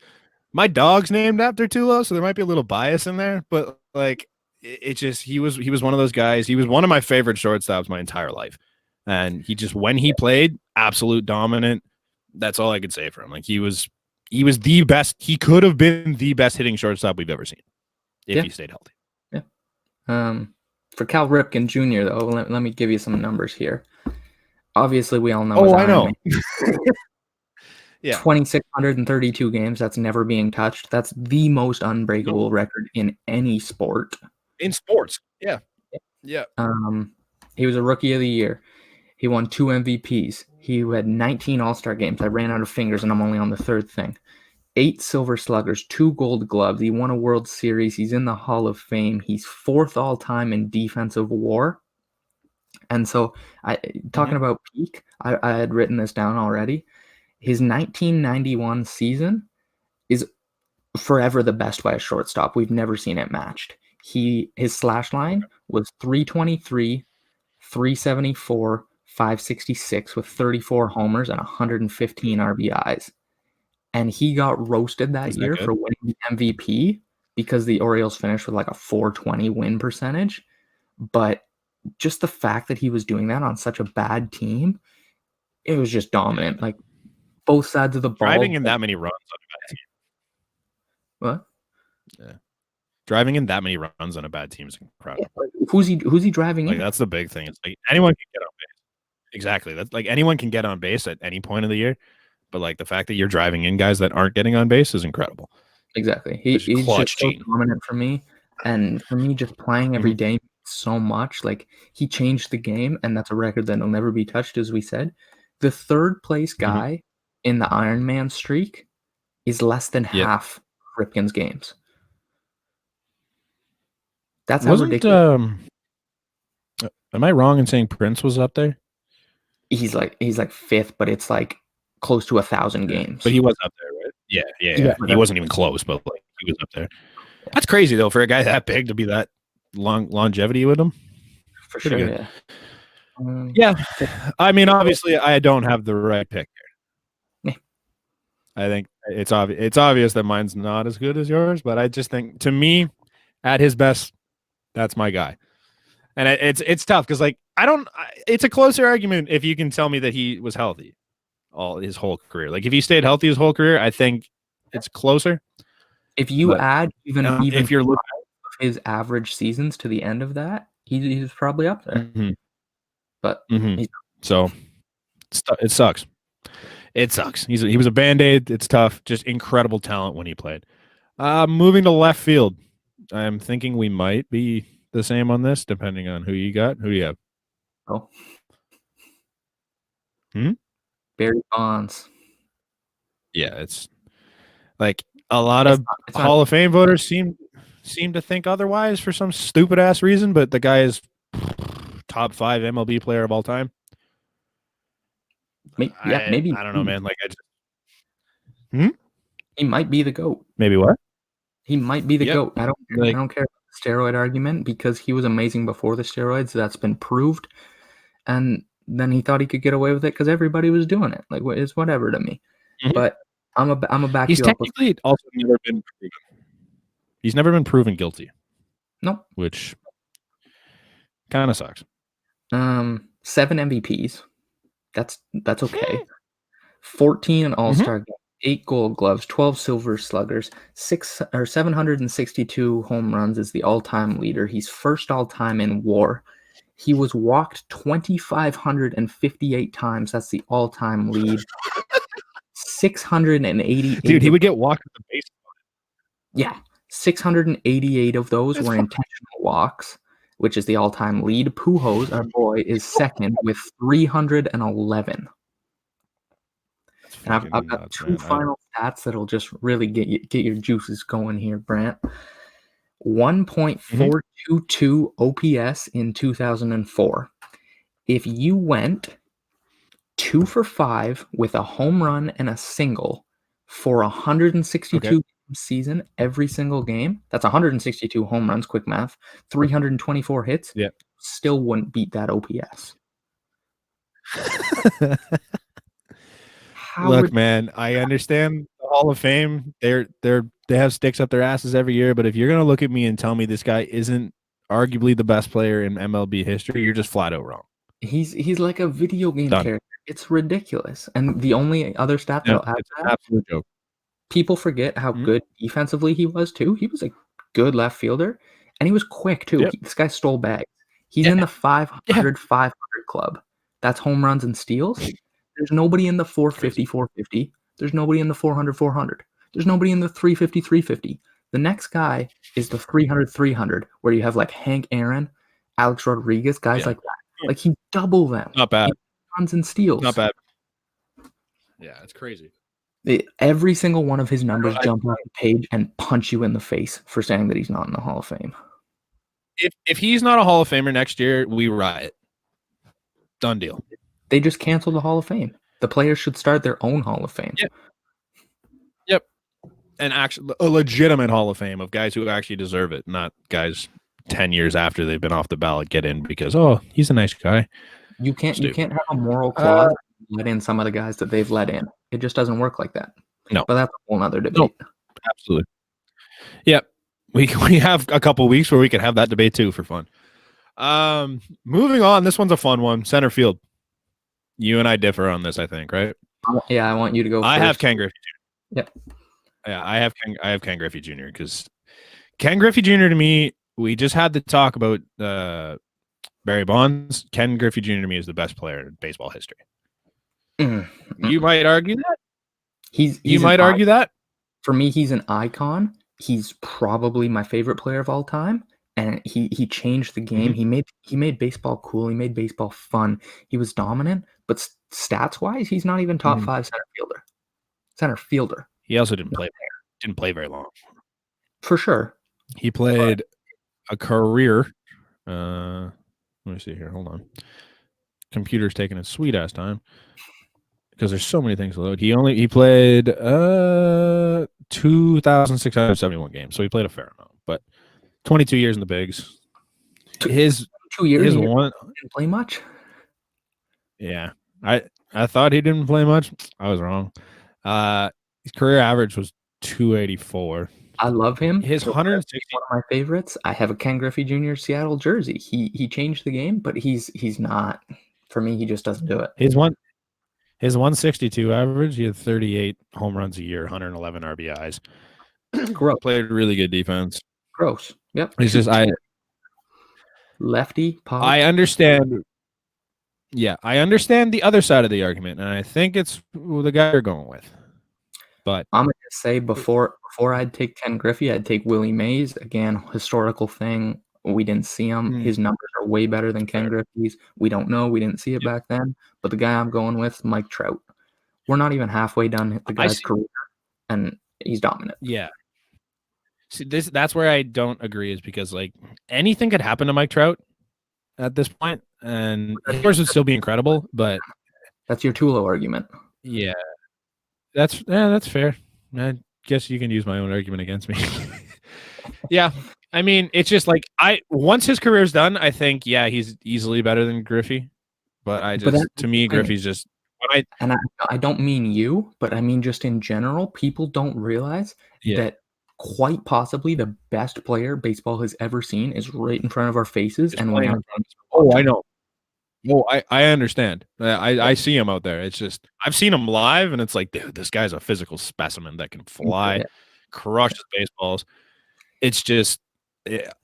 my dog's named after Tulo, so there might be a little bias in there, but like it just he was one of those guys. He was one of my favorite shortstops my entire life, and he just when he played, absolute dominant. That's all I could say for him. Like he was the best. He could have been the best hitting shortstop we've ever seen if he stayed healthy. Yeah. For Cal Ripken Jr. though, let me give you some numbers here. Obviously, we all know. Oh, I know. 2,632 games. That's never being touched. That's the most unbreakable record in any sport. In sports, yeah. He was a Rookie of the Year. He won 2 MVPs. He had 19 All-Star games. I ran out of fingers, and I'm only on the third thing. 8 Silver Sluggers, 2 Gold Gloves. He won a World Series. He's in the Hall of Fame. He's 4th all-time in defensive WAR. And so, talking about peak, I had written this down already. His 1991 season is forever the best by a shortstop. We've never seen it matched. His slash line was 323, 374, 566 with 34 homers and 115 RBIs. And he got roasted that year for winning MVP because the Orioles finished with like a 420 win percentage. But just the fact that he was doing that on such a bad team, it was just dominant. Like both sides of the ball. Driving in that many runs on a bad team. What? Yeah. Driving in that many runs on a bad team is incredible. Yeah, who's he driving in? That's the big thing. It's like anyone can get on base. Exactly. That's like anyone can get on base at any point of the year. But like the fact that you're driving in guys that aren't getting on base is incredible. Exactly. He's just so dominant for me. And for me, just playing every day so much. Like he changed the game, and that's a record that'll never be touched, as we said. The third place guy in the Iron Man streak is less than half Ripken's games. That's how ridiculous. Am I wrong in saying Prince was up there? He's like 5th, but it's like close to 1,000 games. But he was up there, right? Yeah. He wasn't even close, but like he was up there. That's crazy though for a guy that big to be that longevity with him. For sure, good. Yeah. I mean, obviously, I don't have the right pick here. Yeah. I think it's obvious that mine's not as good as yours, but I just think to me, at his best, that's my guy. And it's tough because like it's a closer argument if you can tell me that he was healthy. all his whole career. Like if he stayed healthy his whole career, I think it's closer. If you But, add even if you're looking his average seasons to the end of that, he's probably up there. But so it sucks. It sucks. He was a Band-Aid. It's tough. Just incredible talent when he played. Moving to left field. I'm thinking we might be the same on this, depending on who you got. Who do you have? Oh. Hmm? Barry Bonds. Yeah, it's like a lot of Hall of Fame voters seem to think otherwise for some stupid ass reason, but the guy is top 5 MLB player of all time. Maybe. I don't know, man. Like he might be the GOAT. Maybe what? He might be the GOAT. I don't care about the steroid argument because he was amazing before the steroids. That's been proved. And then he thought he could get away with it because everybody was doing it. Like, it's whatever to me. But I'm a back He's you up. Technically also never been proven. He's never been proven guilty. Nope. Which kind of sucks. 7 MVPs. That's okay. 14 All-Star games, 8 Gold Gloves, 12 Silver Sluggers, 762 home runs is the all-time leader. He's first all-time in WAR. He was walked 2,558 times. That's the all-time lead. 688. Dude, he would get walked at the base. Yeah, 688 of those were intentional walks, which is the all-time lead. Pujols, our boy, is second with 311. And I've got two final stats that'll just really get your juices going here, Brant. 1.422 OPS in 2004. If you went 2 for 5 with a home run and a single for 162 season every single game, that's 162 home runs, quick math, 324 hits, still wouldn't beat that OPS. Look, man, I understand the Hall of Fame. They have sticks up their asses every year, but if you're gonna look at me and tell me this guy isn't arguably the best player in MLB history, you're just flat out wrong. He's like a video game character. It's ridiculous. And the only other stat that I'll add, it's an absolute joke. People forget how good defensively he was too. He was a good left fielder, and he was quick too. This guy stole bags. He's in the 500 club. That's home runs and steals. There's nobody in the 450. There's nobody in the 400. There's nobody in the 350. The next guy is the 300, where you have like Hank Aaron, Alex Rodriguez, guys like that. Like, he double them. Not bad. Runs and steals. Not bad. Yeah, it's crazy. Every single one of his numbers jump off the page and punch you in the face for saying that he's not in the Hall of Fame. If he's not a Hall of Famer next year, we riot. Done deal. They just canceled the Hall of Fame. The players should start their own Hall of Fame. Yep. And actually, a legitimate Hall of Fame of guys who actually deserve it, not guys 10 years after they've been off the ballot get in because, he's a nice guy. You can't have a moral clause let in some of the guys that they've let in. It just doesn't work like that. No. But that's a whole other debate. No, absolutely. Yep. We have a couple weeks where we can have that debate too for fun. Moving on. This one's a fun one. Center field. You and I differ on this, I think, right? Yeah, I want you to go first. I have Ken Griffey Jr. Yep. Yeah, I have Ken Griffey Jr. because Ken Griffey Jr. to me, we just had to talk about Barry Bonds. Ken Griffey Jr. to me is the best player in baseball history. You might argue that. You might argue that. For me, he's an icon. He's probably my favorite player of all time. And he changed the game. He made baseball cool. He made baseball fun. He was dominant, but stats wise, he's not even top 5 center fielder. He also didn't play very long. For sure. He played a career. Let me see here. Hold on. Computer's taking a sweet ass time because there's so many things to load. He played 2,671 games, so he played a fair amount, but 22 years in the bigs. His 2 years his one didn't play much. Yeah, I thought he didn't play much. I was wrong. His career average was 284. I love him. His 160. One of my favorites. I have a Ken Griffey Jr. Seattle jersey. He changed the game, but he's not. For me, he just doesn't do it. His 162 average, he had 38 home runs a year, 111 RBIs. Gross. Played really good defense. Gross. Yep. It's just lefty pop. I understand. Yeah, I understand the other side of the argument, and I think it's the guy you're going with. But I'm gonna say before I'd take Ken Griffey, I'd take Willie Mays. Again, historical thing. We didn't see him. His numbers are way better than Ken Griffey's. We don't know. We didn't see it back then. But the guy I'm going with, Mike Trout. We're not even halfway done the guy's career, and he's dominant. Yeah. See, that's where I don't agree, is because like anything could happen to Mike Trout at this point, and yours would still be incredible. But that's your Tulo argument. Yeah, that's fair. I guess you can use my own argument against me. Yeah, I mean, it's just like once his career's done, I think he's easily better than Griffey. But to me, Griffey's just. I don't mean you, but I mean just in general, people don't realize that quite possibly the best player baseball has ever seen is right in front of our faces. And I know. Oh, I understand. I see him out there. It's just I've seen him live, and it's like, dude, this guy's a physical specimen that can fly, crushes baseballs. It's just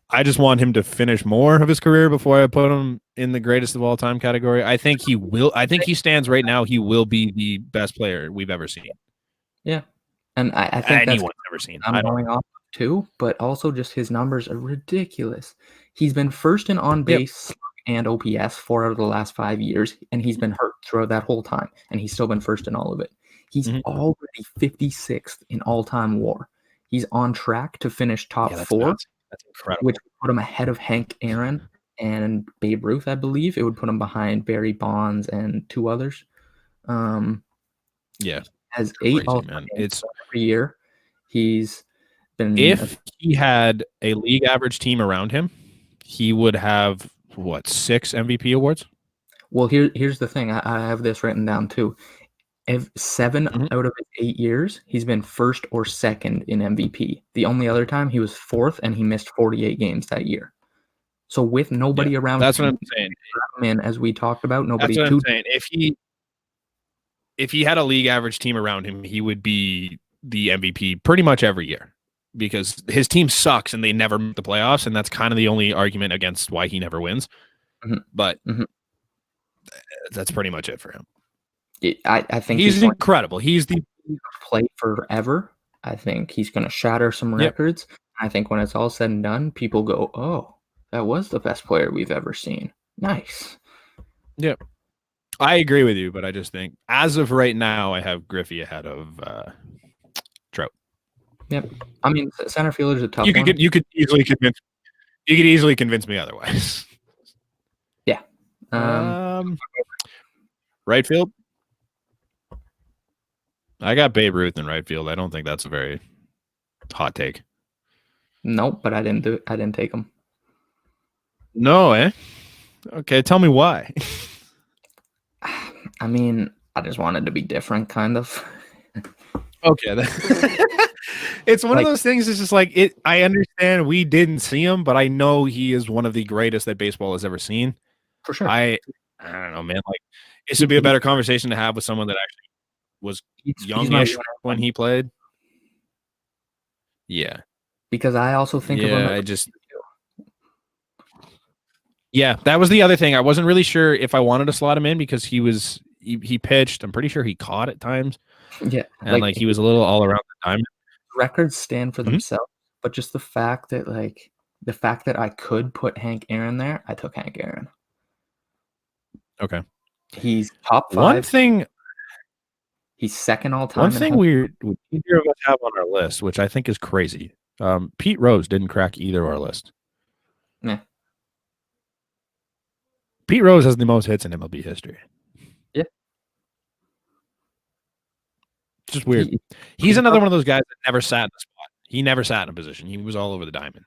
I just want him to finish more of his career before I put him in the greatest of all time category. I think he will. I think he stands right now. He will be the best player we've ever seen. Yeah, and I think anyone's ever seen. I'm going off too, but also just his numbers are ridiculous. He's been first in on base and OPS 4 out of the last 5 years, and he's been hurt throughout that whole time, and he's still been first in all of it. He's already 56th in all-time WAR. He's on track to finish top 4. That's incredible. Which would put him ahead of Hank Aaron and Babe Ruth, I believe. It would put him behind Barry Bonds and 2 others. Has 8 all-time games every year. He's been. If he had a league average team around him, he would have 6 MVP awards? Well, here's the thing. I have this written down too. 7 out of 8 years, he's been first or second in MVP. The only other time he was 4th, and he missed 48 games that year. So with nobody around, that's what I'm saying. And as we talked about, nobody. That's what I'm saying. If he had a league average team around him, he would be the MVP pretty much every year, because his team sucks and they never make the playoffs, and that's kind of the only argument against why he never wins. But that's pretty much it for him. I think he's incredible. He's the play forever. I think he's going to shatter some records. I think when it's all said and done, people go, "Oh, that was the best player we've ever seen." Nice. Yep. I agree with you, but I just think as of right now, I have Griffey ahead of Trout. Yep. I mean, center fielder is a tough one. You could easily convince me otherwise. Yeah. Right field. I got Babe Ruth in right field. I don't think that's a very hot take. Nope, but I didn't take him. No, eh? Okay, tell me why. I mean, I just wanted to be different, kind of. Okay. It's one of those things. It's just like it. I understand we didn't see him, but I know he is one of the greatest that baseball has ever seen. For sure. I don't know, man. Like, it should be a better conversation to have with someone that actually was youngish when he played. Yeah. Because I also think of him. Yeah, that was the other thing. I wasn't really sure if I wanted to slot him in because he pitched. I'm pretty sure he caught at times. Yeah. And he was a little all around the time. Records stand for themselves, but just the fact that I could put Hank Aaron there, I took Hank Aaron. Okay. He's top 5. One thing. He's second all time. One thing neither of us have on our list, which I think is crazy. Pete Rose didn't crack either of our list. Yeah. Pete Rose has the most hits in MLB history. Yeah. It's just weird. He's another one of those guys that never sat in a spot. He never sat in a position. He was all over the diamond.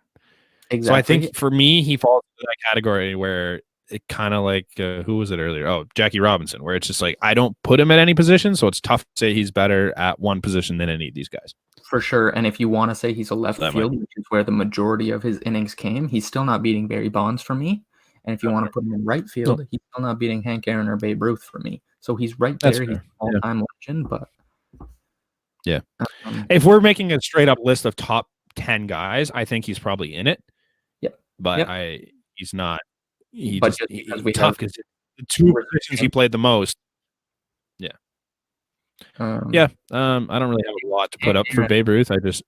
Exactly. So I think for me, he falls into that category where it kind of like, who was it earlier? Oh, Jackie Robinson, where it's just like, I don't put him at any position, so it's tough to say he's better at one position than any of these guys. For sure. And if you want to say he's a left field, which is where the majority of his innings came, he's still not beating Barry Bonds for me. And if you want to put him in right field, he's still not beating Hank Aaron or Babe Ruth for me. So he's right That's there. He's fair. an all-time legend, but Yeah. um, If we're making a straight up list of top 10 guys, I think he's probably in it. yep. But Yep. he's not. He But just just because we tough have because the two positions he played the most. Yeah. Yeah. I don't really have a lot to put up for Babe Ruth. I just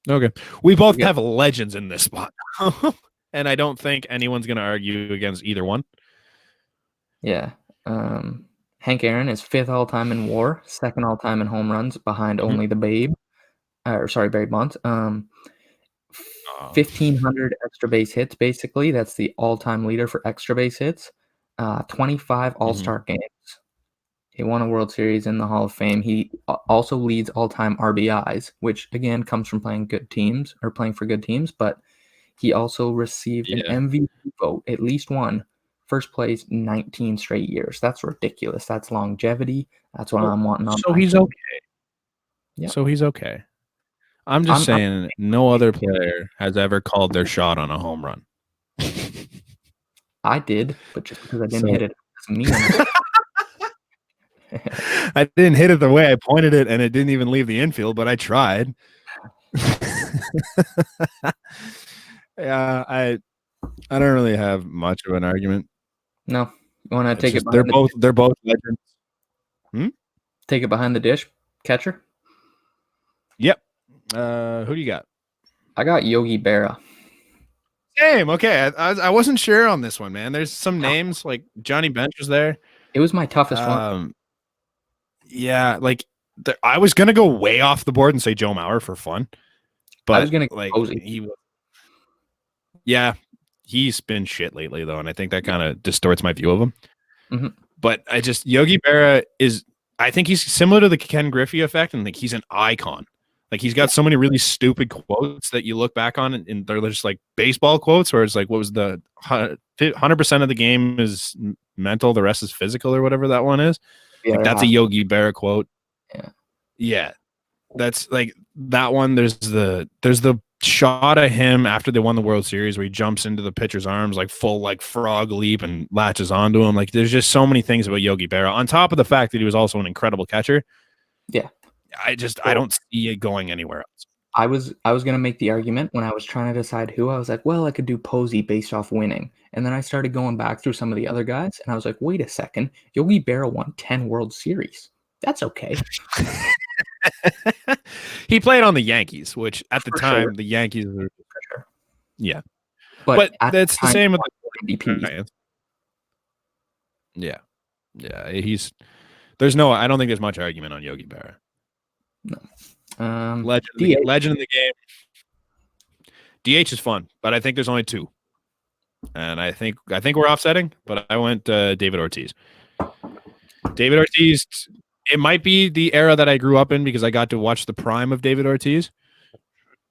okay. We both have legends in this spot. And I don't think anyone's gonna argue against either one. Yeah. Hank Aaron is 5th all-time in WAR, 2nd all-time in home runs, behind only the Babe. Barry Bonds. 1,500 extra base hits, basically. That's the all-time leader for extra base hits. 25 All-Star games. He won a World Series in the Hall of Fame. He also leads all-time RBIs, which again comes from playing good teams or playing for good teams. But he also received an MVP vote, at least one. First place 19 straight years. That's ridiculous. That's longevity. That's what I'm wanting on. So he's okay. Yeah. So he's okay. I'm just saying no other player has ever called their shot on a home run. I did, but just because I didn't hit it doesn't mean I didn't hit it the way I pointed it, and it didn't even leave the infield, but I tried. Yeah, I don't really have much of an argument. No, you want to take it? They're both legends. Take it behind the dish, catcher. Yep. Who do you got? I got Yogi Berra. Same. Okay, I wasn't sure on this one, man. There's some names like Johnny Bench was there. It was my toughest one. Yeah, like I was gonna go way off the board and say Joe Mauer for fun, but I was gonna like Posey. he's been shit lately though, and I think that kind of distorts my view of him. Mm-hmm. But Yogi Berra is. I think he's similar to the Ken Griffey effect, and like he's an icon. Like he's got so many really stupid quotes that you look back on, and they're just like baseball quotes, where it's like, what was the 100% of the game is mental, the rest is physical, or whatever that one is. Yeah, like that's a Yogi Berra quote. Yeah, that's like that one. There's the shot of him after they won the World Series where he jumps into the pitcher's arms like full like frog leap and latches onto him. Like there's just so many things about Yogi Berra on top of the fact that he was also an incredible catcher. Yeah. I don't see it going anywhere else. I was going to make the argument when I was trying to decide who. I was like, well, I could do Posey based off winning. And then I started going back through some of the other guys, and I was like, wait a second. Yogi Berra won 10 World Series. That's okay. He played on the Yankees, which at the time, the Yankees were for sure. Yeah. But that's the same with the MVP. Yeah. Yeah. I don't think there's much argument on Yogi Berra. No. Legend in the game. DH is fun, but I think there's only two. And I think we're offsetting, but I went David Ortiz. David Ortiz, it might be the era that I grew up in because I got to watch the prime of David Ortiz.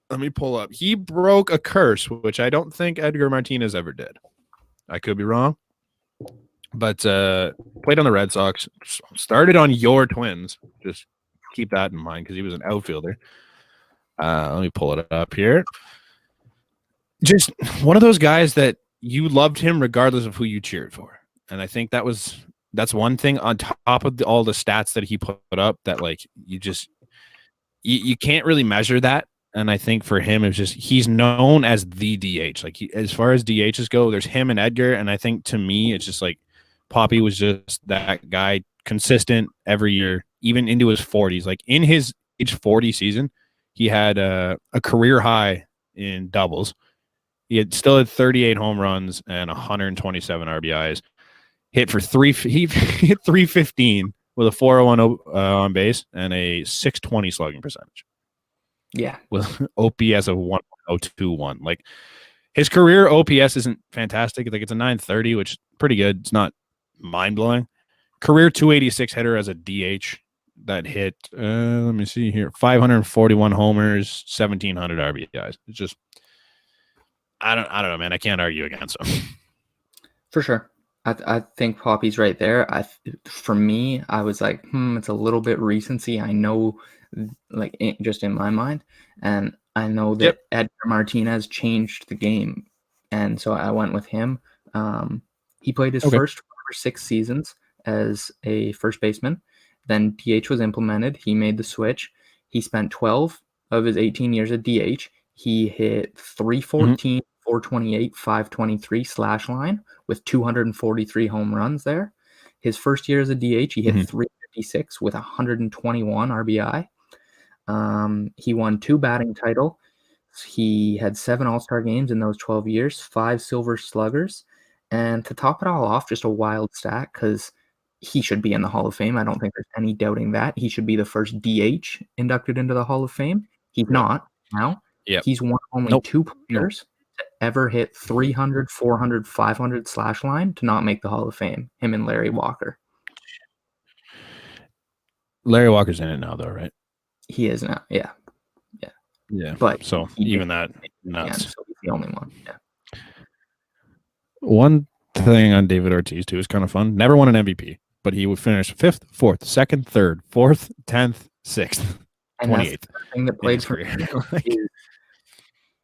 Let me pull up. He broke a curse, which I don't think Edgar Martinez ever did. I could be wrong. But played on the Red Sox, started on your Twins. Just keep that in mind because he was an outfielder. Let me pull it up here. Just one of those guys that you loved him regardless of who you cheered for. And I think that's one thing on top of all the stats that he put up that like you can't really measure that. And I think for him, it's just he's known as the DH. Like as far as DHs go, there's him and Edgar. And I think to me, it's just like Poppy was just that guy, consistent every year, even into his 40s. Like in his age 40 season, he had a career high in doubles. He still had 38 home runs and 127 RBIs. He hit 315 with a 401 on base and a 620 slugging percentage. Yeah. With OPS of 1.021. Like his career OPS isn't fantastic. Like it's a 930, which is pretty good. It's not mind-blowing. Career 286 hitter as a DH that hit, let me see here, 541 homers, 1,700 RBIs. It's just, I don't know, man. I can't argue against him. For sure. I think Poppy's right there. For me, I was like, it's a little bit recency. I know, like, just in my mind. And I know that Edgar Martinez changed the game. And so I went with him. He played his first 5 or 6 seasons. as a first baseman. Then DH was implemented. He made the switch. He spent 12 of his 18 years at DH. He hit 314, 428, 523 slash line with 243 home runs there. His first year as a DH, he hit 356 with 121 RBI. He won 2 batting titles. He had 7 All-Star games in those 12 years, 5 Silver Sluggers. And to top it all off, just a wild stat, because he should be in the Hall of Fame. I don't think there's any doubting that. He should be the first DH inducted into the Hall of Fame. He's not now. He's one of only 2 players to ever hit 300, 400, 500 slash line to not make the Hall of Fame, him and Larry Walker. Larry Walker's in it now, though, right? He is now, yeah. Yeah. But so even that, nuts. So he's the only one. Yeah. One thing on David Ortiz, too, is kind of fun. Never won an MVP, but he would finish 5th, 4th, 2nd, 3rd, 4th, 10th, 6th, 28th. The thing that played for me is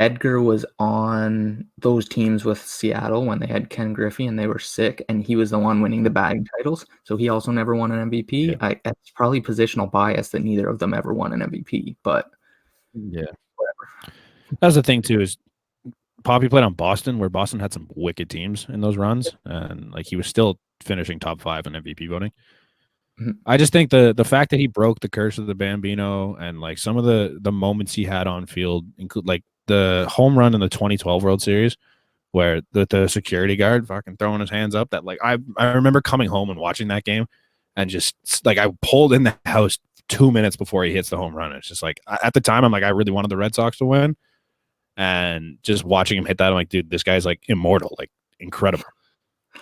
Edgar was on those teams with Seattle when they had Ken Griffey and they were sick, and he was the one winning the batting titles. So he also never won an MVP. Yeah. It's probably positional bias that neither of them ever won an MVP, but yeah, whatever. That's the thing too, is Poppy played on Boston, where Boston had some wicked teams in those runs, and like he was still finishing top 5 in MVP voting. I just think the fact that he broke the curse of the Bambino and like some of the moments he had on field include like the home run in the 2012 World Series where the security guard fucking throwing his hands up. That like I remember coming home and watching that game and just like I pulled in the house 2 minutes before he hits the home run. It's just like at the time I'm like I really wanted the Red Sox to win, and just watching him hit that I'm like, dude, this guy's like immortal, like incredible.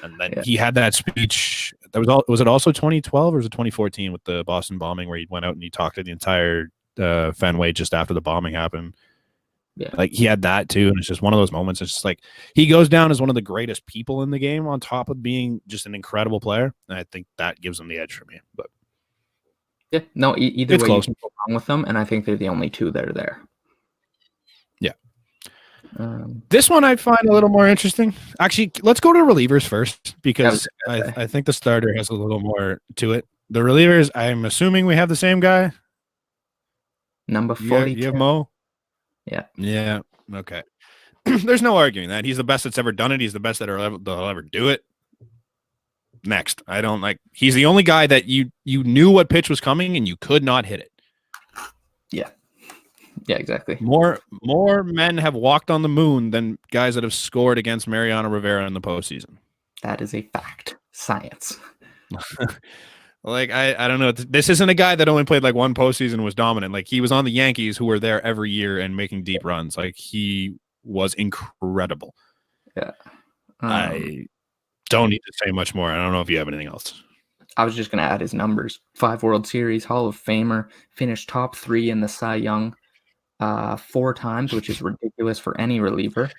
And then he had that speech. Was it also 2012 or was it 2014 with the Boston bombing where he went out and he talked to the entire Fenway just after the bombing happened? Yeah, like he had that too, and it's just one of those moments. It's just like he goes down as one of the greatest people in the game, on top of being just an incredible player. And I think that gives him the edge for me. But yeah, no, either it's way, close. you can go wrong with them, and I think they're the only 2 that are there. Yeah. This one I find a little more interesting. Actually, let's go to relievers first, because I think the starter has a little more to it. The relievers, I'm assuming we have the same guy. Number 42. You have Mo? Yeah. Yeah. Okay. There's no arguing that. He's the best that's ever done it. He's the best that'll ever do it. Next. He's the only guy that you knew what pitch was coming and you could not hit it. Yeah. Yeah, exactly. More men have walked on the moon than guys that have scored against Mariano Rivera in the postseason. That is a fact. Science. Like, I don't know. This isn't a guy that only played like one postseason and was dominant. Like, he was on the Yankees, who were there every year and making deep runs. Like, he was incredible. Yeah. I don't need to say much more. I don't know if you have anything else. I was just going to add his numbers. 5 World Series, Hall of Famer, finished top 3 in the Cy Young 4 times, which is ridiculous for any reliever.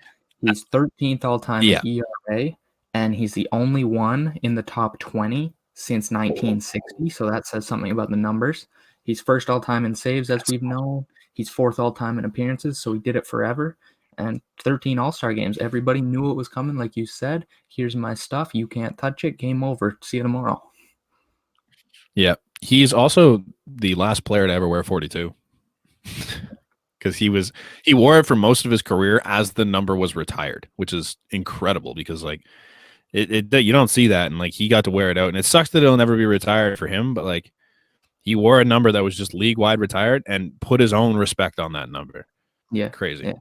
He's 13th all-time in ERA, and he's the only one in the top 20 since 1960, so that says something about the numbers. He's first all-time in saves, as we've known. He's 4th all-time in appearances, so he did it forever. And 13 All-Star games. Everybody knew it was coming, like you said. Here's my stuff. You can't touch it. Game over. See you tomorrow. Yeah. He's also the last player to ever wear 42. Because he wore it for most of his career as the number was retired, which is incredible because like it you don't see that, and like he got to wear it out, and it sucks that it'll never be retired for him, but like he wore a number that was just league wide retired and put his own respect on that number. Yeah, crazy.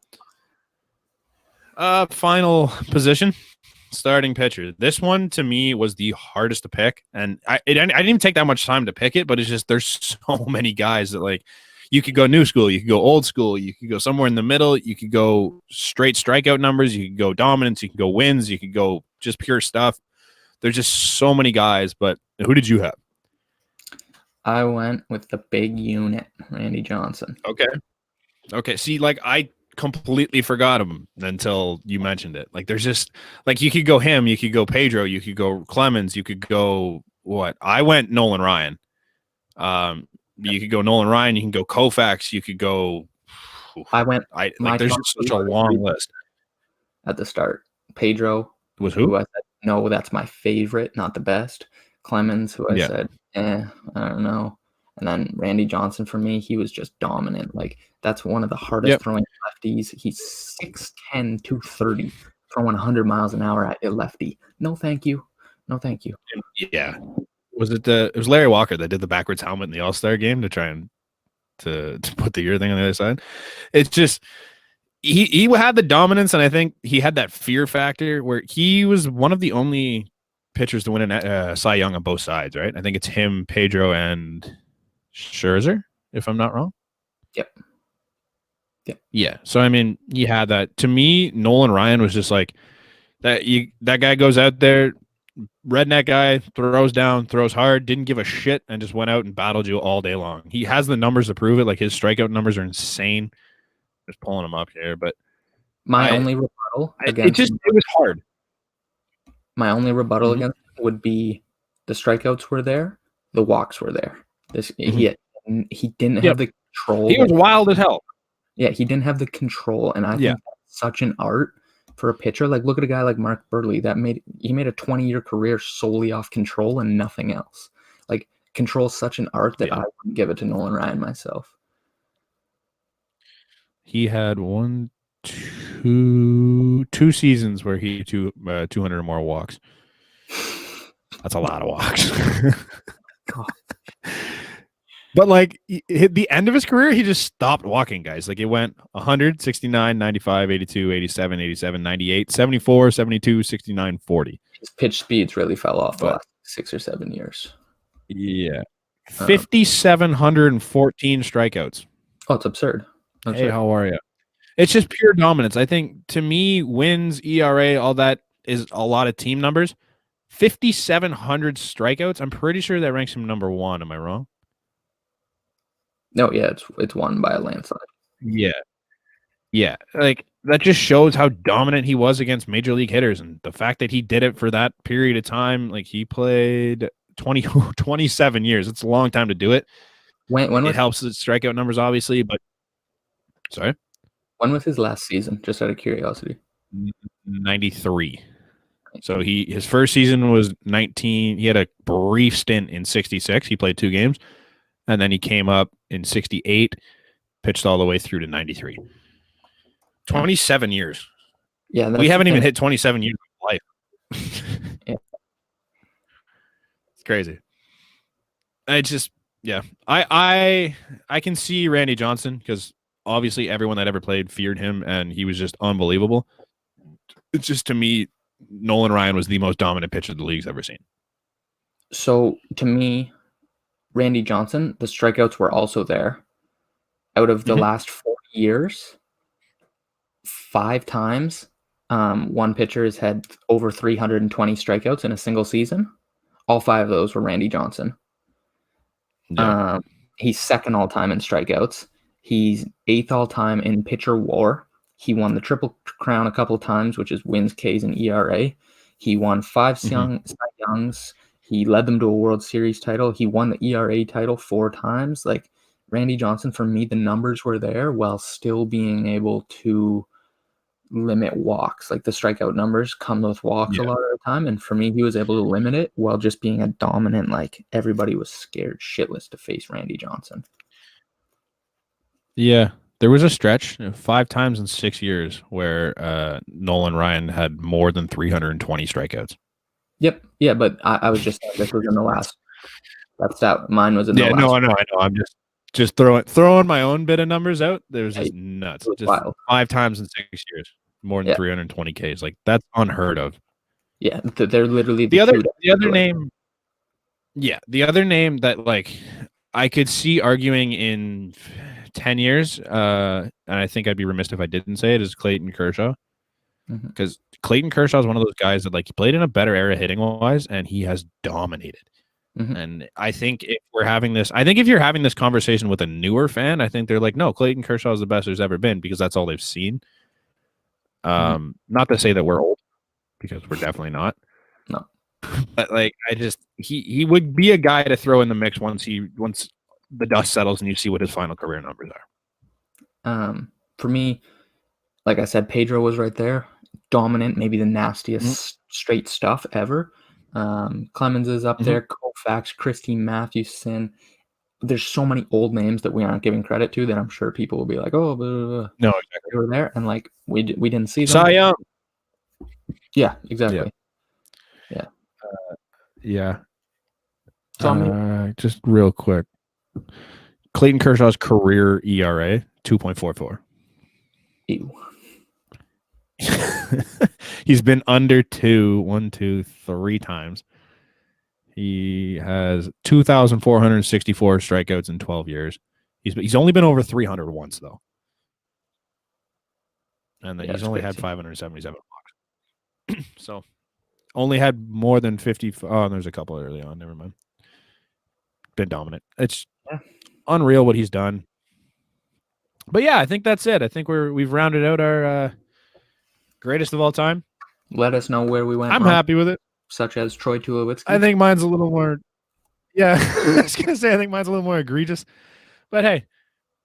Yeah. Final position, starting pitcher. This one to me was the hardest to pick, and I didn't even take that much time to pick it, but it's just there's so many guys that like. You could go new school, you could go old school, you could go somewhere in the middle, you could go straight strikeout numbers, you could go dominance, you could go wins, you could go just pure stuff. There's just so many guys, but who did you have? I went with the big unit, Randy Johnson. Okay. See, like I completely forgot him until you mentioned it. Like there's just like you could go him, you could go Pedro, you could go Clemens, you could go what? I went Nolan Ryan. You could go Nolan Ryan. You can go Koufax. You could go. There's just such a long list at the start. Pedro was who? I said, no, that's my favorite, not the best. Clemens, who I said, I don't know. And then Randy Johnson, for me, he was just dominant. Like, that's one of the hardest throwing lefties. He's 6'10", 230, throwing 100 miles an hour at a lefty. No, thank you. No, thank you. Yeah. It was Larry Walker that did the backwards helmet in the All-Star game to try and to put the ear thing on the other side. It's just he had the dominance, and I think he had that fear factor where he was one of the only pitchers to win a Cy Young on both sides, right? I think it's him, Pedro, and Scherzer, if I'm not wrong. Yep. Yeah. So I mean, he had that. To me, Nolan Ryan was just like that. That guy goes out there, redneck guy, throws down, throws hard, didn't give a shit, and just went out and battled you all day long. He has the numbers to prove it. Like, his strikeout numbers are insane. Just pulling them up here, but my only rebuttal against it was hard. My only rebuttal against would be the strikeouts were there, the walks were there. He didn't have the control. He was wild as hell. Yeah, he didn't have the control, and I think that's such an art for a pitcher. Like, look at a guy like Mark Burley he made a 20-year career solely off control and nothing else. Like, control is such an art that I wouldn't give it to Nolan Ryan myself. He had two seasons where he 200 or more walks. That's a lot of walks. God. But like, the end of his career, he just stopped walking, guys. Like, it went 100, 69, 95, 82, 87, 87, 98, 74, 72, 69, 40. His pitch speeds really fell off the last 6 or 7 years. Yeah. 5,714 strikeouts. Oh, it's absurd. Hey, how are you? It's just pure dominance. I think, to me, wins, ERA, all that is a lot of team numbers. 5,700 strikeouts. I'm pretty sure that ranks him number one. Am I wrong? No, yeah, it's won by a landslide. Yeah. Like, that just shows how dominant he was against major league hitters, and the fact that he did it for that period of time. Like, he played 27 years. It's a long time to do it. When it helps the strikeout numbers, obviously, but sorry. When was his last season? Just out of curiosity. 93. So his first season was 19. He had a brief stint in 66. He played 2 games, and then he came up in 68, pitched all the way through to 93. 27 years. Yeah, we haven't even hit 27 years of life. Yeah. It's crazy. It's just, yeah. I can see Randy Johnson, because obviously everyone that ever played feared him, and he was just unbelievable. It's just, to me, Nolan Ryan was the most dominant pitcher the league's ever seen. So, to me, Randy Johnson, the strikeouts were also there. Out of the last 40 years, 5 times, one pitcher has had over 320 strikeouts in a single season. All 5 of those were Randy Johnson. Yeah. He's second all-time in strikeouts. He's 8th all-time in pitcher WAR. He won the Triple Crown a couple of times, which is wins, Ks, and ERA. He won 5 Cy Youngs. He led them to a World Series title. He won the ERA title 4 times. Like, Randy Johnson, for me, the numbers were there while still being able to limit walks. Like, the strikeout numbers come with walks a lot of the time, and for me, he was able to limit it while just being a dominant. Like, everybody was scared shitless to face Randy Johnson. Yeah, there was a stretch 5 times in 6 years where Nolan Ryan had more than 320 strikeouts. Yep. Yeah, but I was just saying this was in the last. That's that. Mine was in the last. Yeah, no, I know. I'm just throwing my own bit of numbers out. There's just nuts. Just wild. 5 times in 6 years, more than 320 Ks. Like, that's unheard of. Yeah, they're literally the other name. Yeah, the other name that, like, I could see arguing in 10 years, and I think I'd be remiss if I didn't say it, is Clayton Kershaw. Because Clayton Kershaw is one of those guys that, like, he played in a better era hitting wise, and he has dominated. And I think if you're having this conversation with a newer fan, I think they're like, no, Clayton Kershaw is the best there's ever been, because that's all they've seen. Not to say that we're old, because we're definitely not. No. But, like, he would be a guy to throw in the mix once the dust settles and you see what his final career numbers are. For me, like I said, Pedro was right there. Dominant, maybe the nastiest straight stuff ever. Clemens is up there. Koufax, Christy Mathewson. There's so many old names that we aren't giving credit to that I'm sure people will be like, oh, blah, blah, blah. No, exactly. They were there, and like we didn't see them. Cy Young. Yeah, exactly. Yeah. So just real quick. Clayton Kershaw's career ERA 2.44. ew. He's been under 3 times. He has 2,464 strikeouts in 12 years. He's only been over 300 once though, and then he's only had 577 walks. So only had more than 50. Oh, there's a couple early on. Never mind. Been dominant. It's unreal what he's done. But yeah, I think that's it. I think we've rounded out our greatest of all time. Let us know where we went. I'm happy with it. Such as Troy Tulowitzki. I think mine's a little more. Yeah, I was gonna say I think mine's a little more egregious. But hey,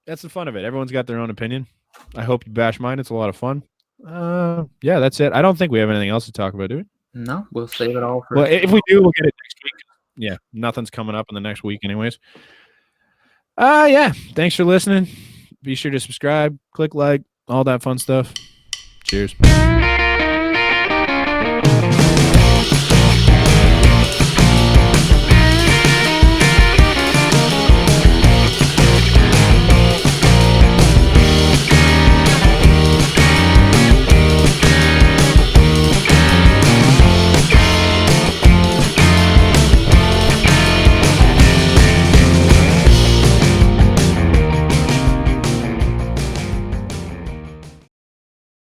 that's the fun of it. Everyone's got their own opinion. I hope you bash mine. It's a lot of fun. Yeah, that's it. I don't think we have anything else to talk about, do we? No, we'll save it all for. Well, if we do, we'll get it next week. Yeah, nothing's coming up in the next week, anyways. Yeah. Thanks for listening. Be sure to subscribe, click like, all that fun stuff. Cheers.